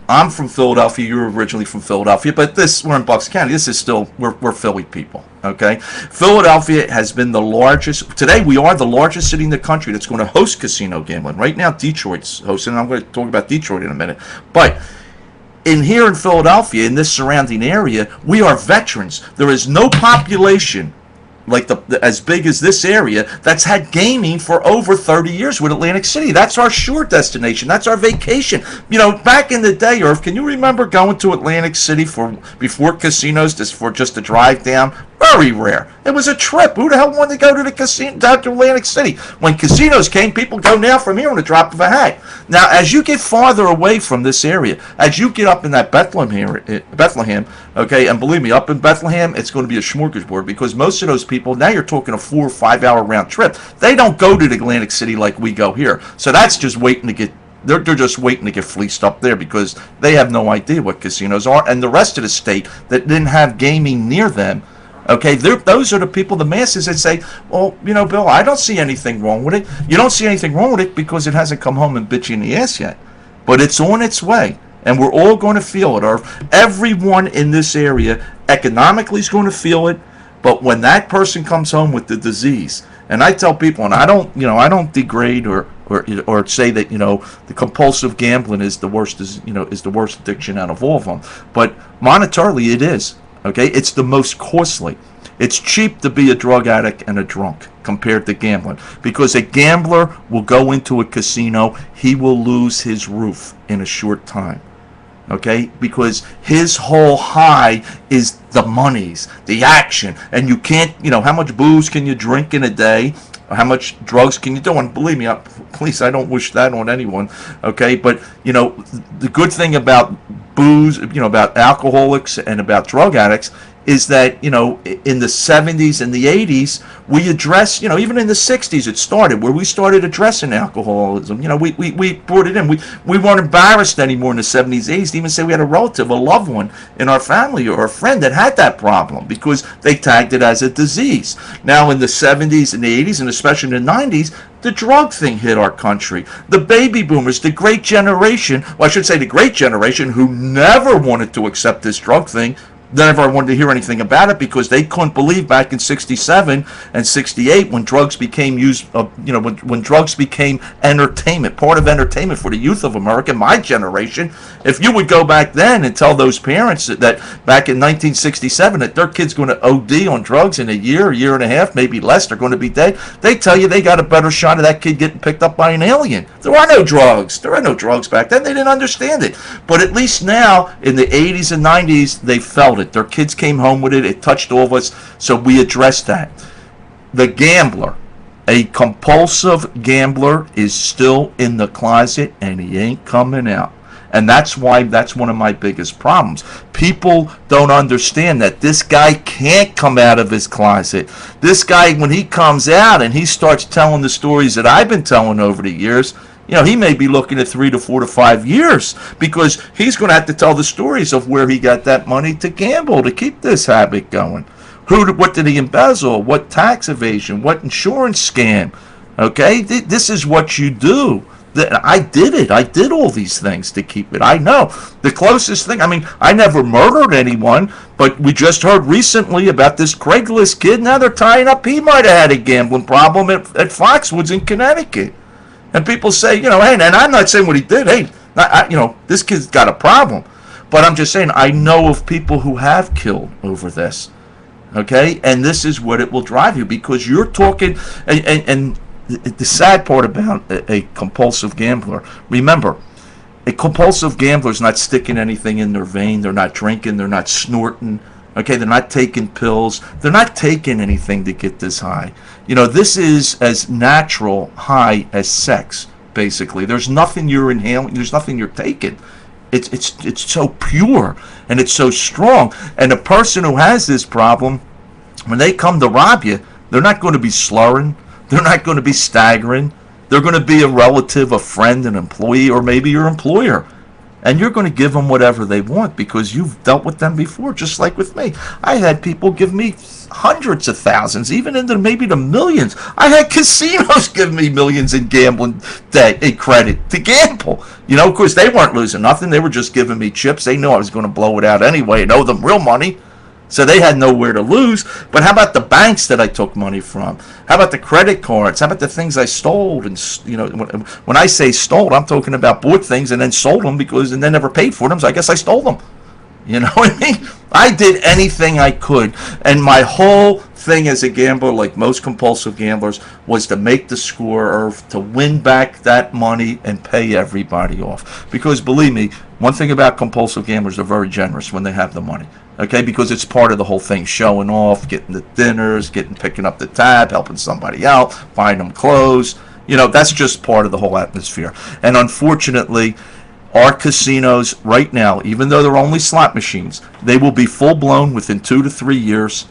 I'm from Philadelphia. You're originally from Philadelphia, but we're in Bucks County. This is still, we're Philly people. Okay, Philadelphia has been the largest. Today, we are the largest city in the country that's going to host casino gambling. Right now, Detroit's hosting. And I'm going to talk about Detroit in a minute, but here in Philadelphia, in this surrounding area, we are veterans. There is no population like as big as this area that's had gaming for over 30 years with Atlantic City. That's our shore destination. That's our vacation. Back in the day, Irv, can you remember going to Atlantic City before casinos for just a drive down? Very rare. It was a trip. Who the hell wanted to go to the casino down to Atlantic City? When casinos came, people go now from here on a drop of a hat. Now, as you get farther away from this area, as you get up in that Bethlehem, okay, and believe me, up in Bethlehem, it's going to be a smorgasbord because most of those people, now you're talking a 4 or 5 hour round trip. They don't go to Atlantic City like we go here. So that's just waiting to get. They're just waiting to get fleeced up there because they have no idea what casinos are. And the rest of the state that didn't have gaming near them, okay, those are the people, the masses that say, well, Bill, I don't see anything wrong with it. You don't see anything wrong with it because it hasn't come home and bit you in the ass yet. But it's on its way, and we're all going to feel it. Or everyone in this area economically is going to feel it. But when that person comes home with the disease, and I tell people, and I don't degrade or say that the compulsive gambling is the worst addiction out of all of them. But monetarily, it is. Okay, it's the most costly. It's cheap to be a drug addict and a drunk compared to gambling because a gambler will go into a casino, he will lose his roof in a short time. Okay, because his whole high is the monies, the action, and you can't, how much booze can you drink in a day? How much drugs can you do? And believe me, please, I don't wish that on anyone. Okay, but the good thing about booze, about alcoholics and about drug addicts is that, in the 70s and the 80s, we addressed, even in the 60s it started, where we started addressing alcoholism. We brought it in. We weren't embarrassed anymore in the 70s, 80s to even say we had a relative, a loved one in our family or a friend that had that problem because they tagged it as a disease. Now in the 70s and the 80s, and especially in the 90s, the drug thing hit our country. The baby boomers, the great generation, well, I should say the great generation who never wanted to accept this drug thing, they never wanted to hear anything about it because they couldn't believe back in 67 and 68 when drugs became when drugs became entertainment, part of entertainment for the youth of America, my generation. If you would go back then and tell those parents that back in 1967 that their kid's going to OD on drugs in a year and a half, maybe less, they're going to be dead, they tell you they got a better shot of that kid getting picked up by an alien. There are no drugs. There are no drugs back then. They didn't understand it. But at least now, in the 80s and 90s, they felt it. Their kids came home with it. It touched all of us, so we addressed that. The gambler, a compulsive gambler, is still in the closet, and he ain't coming out. And that's why that's one of my biggest problems. People don't understand that this guy can't come out of his closet. This guy, when he comes out and he starts telling the stories that I've been telling over the years, he may be looking at 3 to 4 to 5 years because he's going to have to tell the stories of where he got that money to gamble to keep this habit going. What did he embezzle? What tax evasion? What insurance scam? Okay, this is what you do. I did it. I did all these things to keep it. I know. The closest thing, I never murdered anyone, but we just heard recently about this Craigslist kid. Now they're tying up he might have had a gambling problem at Foxwoods in Connecticut. And people say, hey, and I'm not saying what he did. Hey, this kid's got a problem. But I'm just saying, I know of people who have killed over this. Okay? And this is what it will drive you because you're talking, and the sad part about a compulsive gambler, remember, a compulsive gambler is not sticking anything in their vein. They're not drinking. They're not snorting. Okay, they're not taking pills. They're not taking anything to get this high. This is as natural high as sex, basically. There's nothing you're inhaling. There's nothing you're taking. It's so pure and it's so strong. And a person who has this problem, when they come to rob you, They're not going to be slurring. They're not going to be staggering. They're going to be a relative, a friend, an employee, or maybe your employer. And you're going to give them whatever they want because you've dealt with them before, just like with me. I had people give me hundreds of thousands, even into maybe the millions. I had casinos give me millions in gambling in credit to gamble. You know, of course, they weren't losing nothing. They were just giving me chips. They knew I was going to blow it out anyway and owe them real money. So they had nowhere to lose. But how about the banks that I took money from? How about the credit cards? How about the things I stole? And, you know, when I say stole, I'm talking about bought things and then sold them and then never paid for them. So I guess I stole them. You know what I mean? I did anything I could. And my whole thing as a gambler, like most compulsive gamblers, was to make the score or to win back that money and pay everybody off. Because believe me, one thing about compulsive gamblers, they're very generous when they have the money. Okay, because it's part of the whole thing, showing off, getting the dinners, picking up the tab, helping somebody out, buying them clothes. You know, that's just part of the whole atmosphere. And unfortunately, our casinos right now, even though they're only slot machines, they will be full-blown within 2 to 3 years.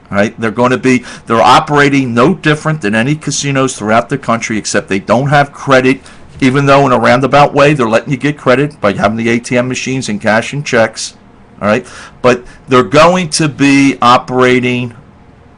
Right? They're operating no different than any casinos throughout the country, except they don't have credit, even though in a roundabout way they're letting you get credit by having the ATM machines and cash and checks. All right, but they're going to be operating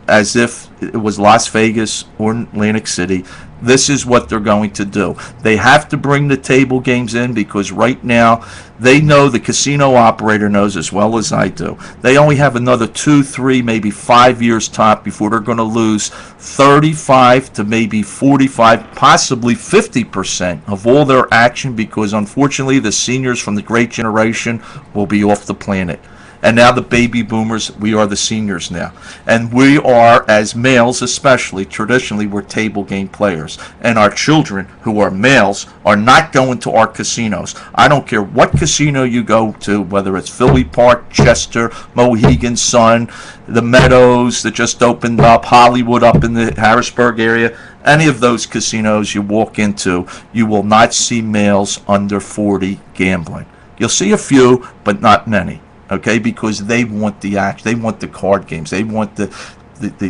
as if it was Las Vegas or Atlantic City. This is what they're going to do. They have to bring the table games in because right now they know, the casino operator knows as well as I do, they only have another 2, 3, maybe 5 years top before they're going to lose 35 to maybe 45, possibly 50% of all their action, because unfortunately the seniors from the great generation will be off the planet. And now the baby boomers, we are the seniors now. And we are, as males especially, traditionally we're table game players. And our children, who are males, are not going to our casinos. I don't care what casino you go to, whether it's Philly Park, Chester, Mohegan Sun, the Meadows that just opened up, Hollywood up in the Harrisburg area. Any of those casinos you walk into, you will not see males under 40 gambling. You'll see a few, but not many. Okay, because they want the act, they want the card games, they want the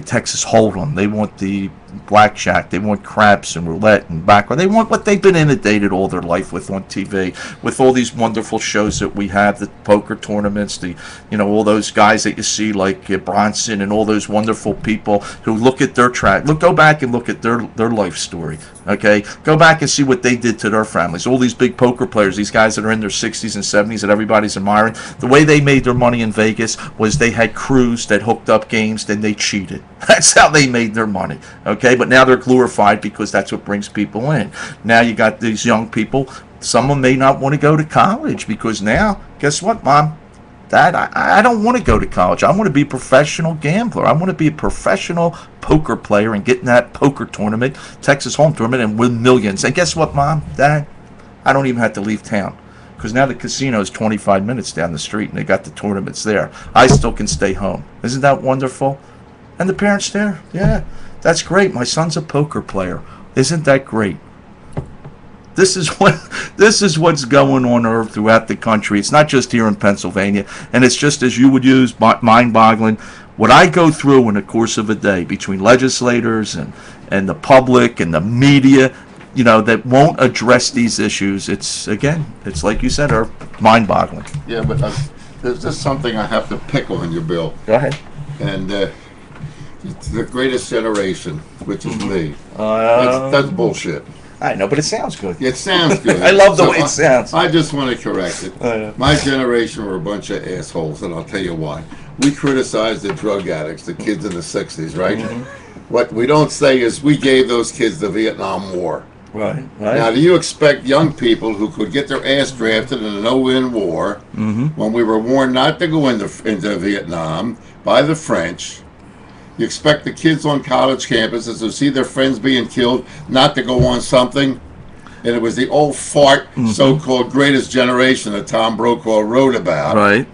Texas Hold'em, they want the blackjack, they want craps and roulette and baccarat. They want what they've been inundated all their life with on TV, with all these wonderful shows that we have, the poker tournaments, all those guys that you see like Bronson and all those wonderful people who look at their go back and look at their life story. Okay, go back and see what they did to their families. All these big poker players, these guys that are in their 60s and 70s that everybody's admiring, the way they made their money in Vegas was they had crews that hooked up games, then they cheated. That's how they made their money. Okay, but now they're glorified because that's what brings people in. Now you got these young people, some of them may not want to go to college because now, guess what, Mom? Dad, I don't want to go to college. I want to be a professional gambler. I want to be a professional poker player and get in that poker tournament, Texas Hold'em tournament, and win millions. And guess what, Mom? Dad, I don't even have to leave town because now the casino is 25 minutes down the street and they got the tournaments there. I still can stay home. Isn't that wonderful? And the parents there, yeah, that's great. My son's a poker player. Isn't that great? This is what's going on throughout the country. It's not just here in Pennsylvania, and it's just, as you would use, mind-boggling. What I go through in the course of a day between legislators and the public and the media, that won't address these issues. It's like you said, are mind-boggling. Yeah, but there's just something I have to pick on you, Bill. Go ahead. And it's the greatest generation, which is me. That's bullshit. I know, but it sounds good. It sounds good. I love the way it sounds. I just want to correct it. Oh, yeah. My generation were a bunch of assholes, and I'll tell you why. We criticized the drug addicts, the kids in the 60s, right? Mm-hmm. What we don't say is we gave those kids the Vietnam War. Right. Now, do you expect young people who could get their ass drafted in a no-win war, when we were warned not to go into Vietnam by the French, you expect the kids on college campuses who see their friends being killed not to go on something? And it was the old fart, so-called greatest generation that Tom Brokaw wrote about. Right.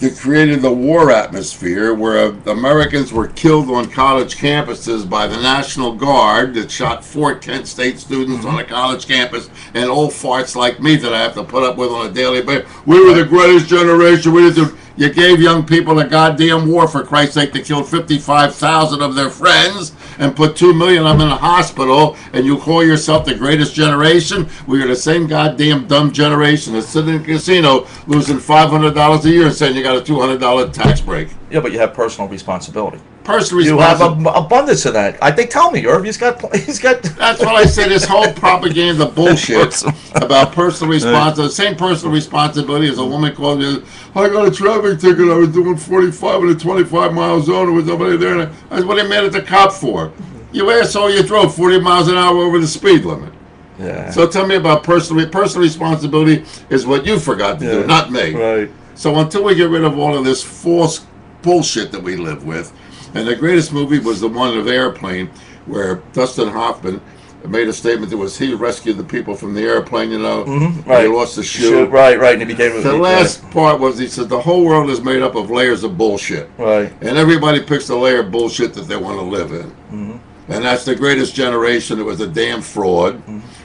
That created the war atmosphere where Americans were killed on college campuses by the National Guard that shot 4 Kent State students on a college campus, and old farts like me that I have to put up with on a daily basis. We were the greatest generation. We did. You gave young people a goddamn war, for Christ's sake. They killed 55,000 of their friends and put 2 million of them in a hospital, and you call yourself the greatest generation? We are the same goddamn dumb generation that's sitting in a casino losing $500 a year and saying you got a $200 tax break. Yeah, but you have personal responsibility. Personal You have responsibility. abundance of that. They tell me, Irv, he's got. That's what I say. This whole propaganda bullshit about personal responsibility. Same personal responsibility as a woman called me. I got a traffic ticket. I was doing 45 in a 25 mile zone. There was nobody there. And I said, what are you mad at the cop for? You asshole! You drove 40 miles an hour over the speed limit. Yeah. So tell me about personal responsibility is what you forgot to do, not me. Right. So until we get rid of all of this false bullshit that we live with. And the greatest movie was the one of Airplane, where Dustin Hoffman made a statement that was he rescued the people from the airplane, you know. Right. He lost the shoe. Right, and he became... The last part was he said the whole world is made up of layers of bullshit. Right. And everybody picks the layer of bullshit that they want to live in. And that's the greatest generation. It was a damn fraud.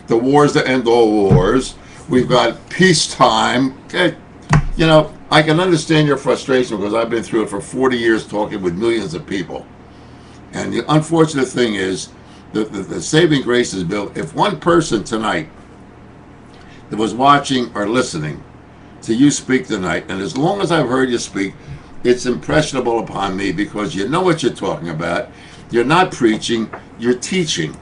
The wars that end all wars. We've got peacetime. Okay. You know, I can understand your frustration because I've been through it for 40 years talking with millions of people. And the unfortunate thing is, the saving grace is, Bill, if one person tonight that was watching or listening to you speak tonight, and as long as I've heard you speak, it's impressionable upon me because you know what you're talking about. You're not preaching, you're teaching.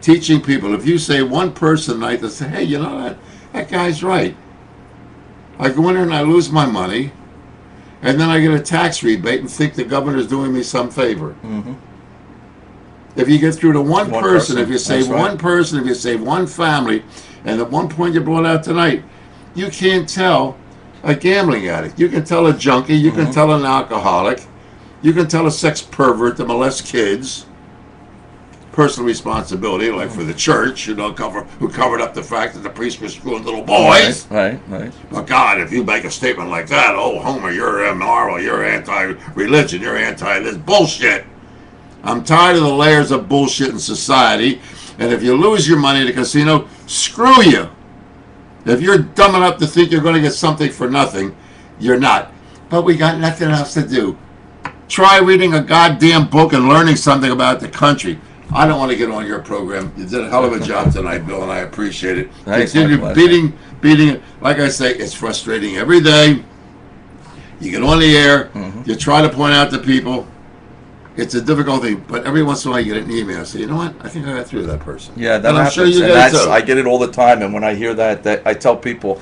Teaching people. If you say one person tonight that say, hey, you know that guy's right. I go in there and I lose my money, and then I get a tax rebate and think the governor's doing me some favor. If you get through to one person, if you save one person, if you save one family, and at one point you brought out tonight, you can't tell a gambling addict. You can tell a junkie. You can tell an alcoholic. You can tell a sex pervert to molest kids. Personal responsibility, like for the church, you know, who covered up the fact that the priest was screwing little boys. Right. But God, if you make a statement like that, oh, Homer, you're immoral, you're anti-religion, you're anti-this bullshit. I'm tired of the layers of bullshit in society, and if you lose your money at a casino, screw you. If you're dumb enough to think you're going to get something for nothing, you're not. But we got nothing else to do. Try reading a goddamn book and learning something about the country. I don't want to get on your program. You did a hell of a job tonight, Bill, and I appreciate it. Thanks, Continue beating it. Like I say, it's frustrating every day. You get on the air, you try to point out to people. It's a difficult thing, but every once in a while you get an email. Say, you know what? I think I got through to that person. Yeah, that and I'm happens. sure you and guys too. I get it all the time, and when I hear that I tell people,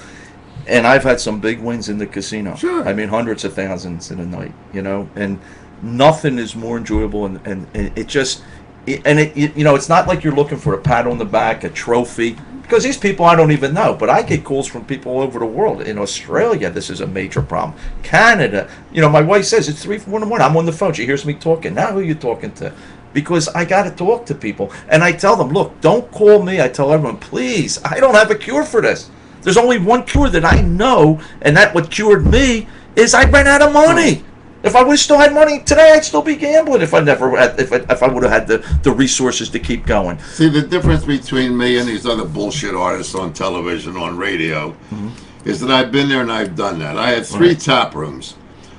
and I've had some big wins in the casino. Sure. I mean, hundreds of thousands in a night, you know, and nothing is more enjoyable, and it just... you know, it's not like you're looking for a pat on the back, a trophy, because these people I don't even know, but I get calls from people all over the world. In Australia, this is a major problem. Canada, you know, my wife says it's 3, 4 in the morning. I'm on the phone. She hears me talking. Now who are you talking to? Because I got to talk to people. And I tell them, look, don't call me. I tell everyone, please, I don't have a cure for this. There's only one cure that I know, and that what cured me is I ran out of money. If I would have still had money today, I'd still be gambling. If I never had, if I would have had the resources to keep going. See, the difference between me and these other bullshit artists on television, on radio, is that I've been there and I've done that. I had 3 tap rooms.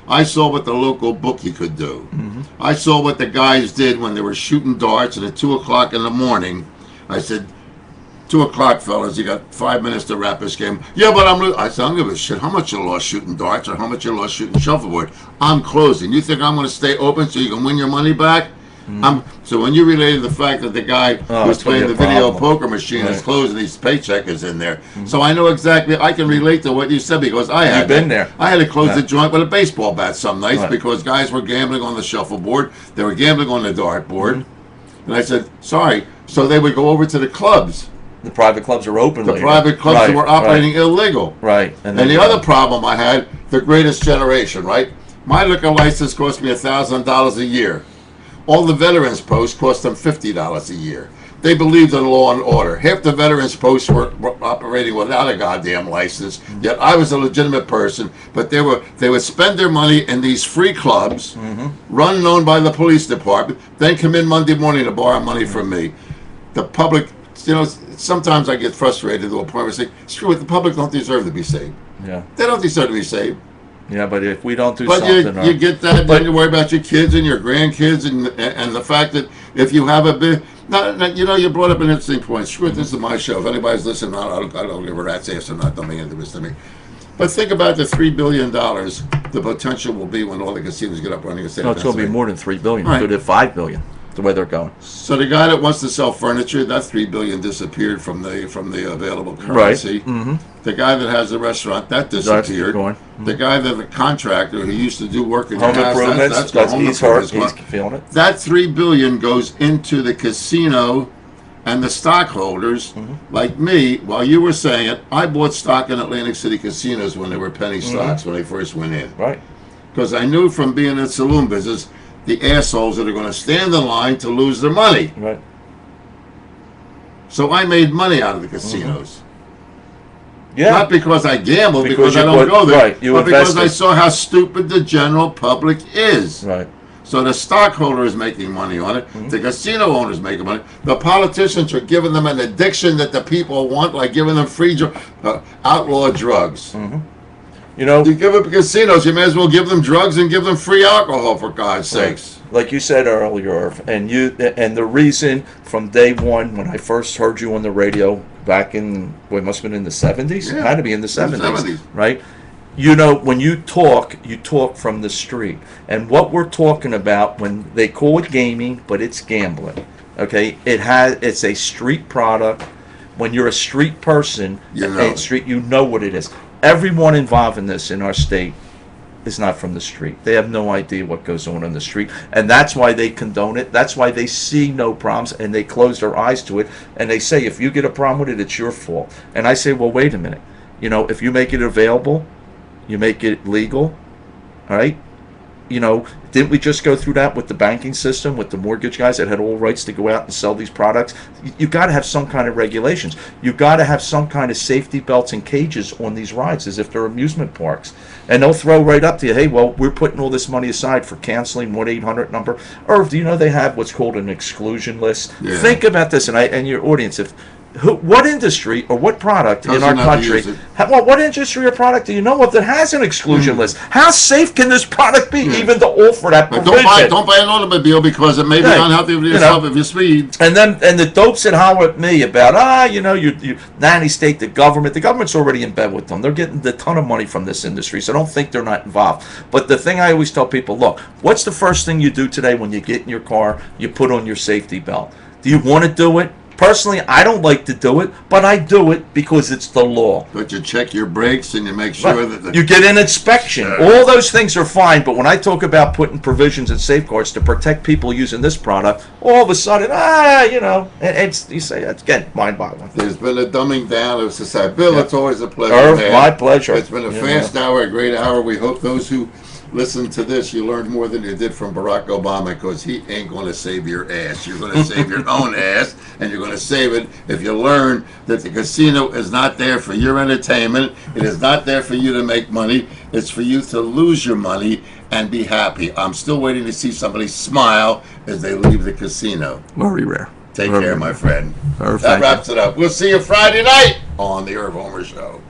I saw what the local bookie could do. I saw what the guys did when they were shooting darts, and at 2 o'clock in the morning, I said, 2 o'clock, fellas, you got 5 minutes to wrap this game. Yeah, but I said, I don't give a shit how much you lost shooting darts or how much you lost shooting shuffleboard. I'm closing. You think I'm going to stay open so you can win your money back? So when you related the fact that the guy who's playing the video poker machine is closing, his paycheck is in there. So I know exactly, I can relate to what you said because I had been there. I had to close the joint with a baseball bat some nights because guys were gambling on the shuffleboard. They were gambling on the dartboard. And I said, sorry. So they would go over to the clubs. The private clubs are open. The private clubs that were operating illegal. Right. And the other problem I had, the greatest generation, right? My liquor license cost me $1,000 a year. All the veterans posts cost them $50 a year. They believed in law and order. Half the veterans posts were operating without a goddamn license. Yet I was a legitimate person, but they would spend their money in these free clubs, run and owned by the police department, then come in Monday morning to borrow money from me. The public, you know, sometimes I get frustrated to a point where I say, screw it, the public don't deserve to be saved. Yeah. They don't deserve to be saved. Yeah, but if we don't do But something, you get that, then you worry about your kids and your grandkids, and the fact that if you have a big, you know, you brought up an interesting point. Screw it, this is my show. If anybody's listening, I don't give a rat's ass or not. Don't make any difference to me. But think about the $3 billion the potential will be when all the casinos get up running. no, it's going to be more than $3 billion. Right. It could have $5 billion. The way they're going. So the guy that wants to sell furniture, that $3 billion disappeared from the available currency. Right. Mm-hmm. The guy that has the restaurant, that disappeared. Mm-hmm. The guy that the contractor who used to do work in Home your house, improvements. that's home He's hurt. improvements. He's feeling it. That $3 billion goes into the casino and the stockholders, like me. While you were saying it, I bought stock in Atlantic City casinos when they were penny stocks when they first went in. Right. Because I knew from being in the saloon business, the assholes that are going to stand in line to lose their money. Right. So I made money out of the casinos. Yeah. Not because I gambled, Because because I you don't put- go there, right, you but because I invested. saw how stupid the general public is. Right. So the stockholder is making money on it. The casino owner is making money. The politicians are giving them an addiction that the people want, like giving them free outlaw drugs. You know, You give up casinos, you may as well give them drugs and give them free alcohol, for God's sakes. like you said earlier, Irv, and the reason from day one when I first heard you on the radio back in, it must have been in the 70s? Yeah. It had to be in the In the 70s, 70s. right? You know, when you talk from the street. And what we're talking about when they call it gaming, but it's gambling. Okay? It's a street product. When you're a street person, You know it. you know what it is. Everyone involved in this in our state is not from the street. They have no idea what goes on the street, and that's why they condone it. That's why they see no problems and they close their eyes to it, and they say, if you get a problem with it, it's your fault. And I say, well, wait a minute. You know, if you make it available, you make it legal, all right? You know, didn't we just go through that with the banking system, with the mortgage guys that had all rights to go out and sell these products? You got to have some kind of regulations. You got to have some kind of safety belts and cages on these rides as if they're amusement parks. And they'll throw right up to you, hey, well, we're putting all this money aside for canceling 1-800 number. Or do you know they have what's called an exclusion list? Yeah. Think about this, and your audience, what industry or what product in our Doesn't have to country, use it. what industry or product do you know of that has an exclusion list? How safe can this product be even to offer that But provision? don't buy an automobile because it may be Right. unhealthy for You yourself know. if you speed. And the dopes that holler at me about, you nanny state, the government's already in bed with them. They're getting a ton of money from this industry, so don't think they're not involved. But the thing I always tell people, look, what's the first thing you do today when you get in your car? You put on your safety belt. Do you want to do it? Personally, I don't like to do it, but I do it because it's the law. But you check your brakes and you make sure that You get an inspection. All those things are fine, but when I talk about putting provisions and safeguards to protect people using this product, all of a sudden, you say, that's again, mind-boggling. there's been a dumbing down of society. Bill, it's always a pleasure, Irv, man. my pleasure. It's been a fast hour, a great hour. We hope those who listen to this, you learned more than you did from Barack Obama, because he ain't going to save your ass. You're going to save your own ass, and you're going to save it if you learn that the casino is not there for your entertainment. It is not there for you to make money. It's for you to lose your money and be happy. I'm still waiting to see somebody smile as they leave the casino. Very rare. Take Very care, rare. my friend. Irv, That thank you. wraps it up. We'll see you Friday night on the Irv Homer Show.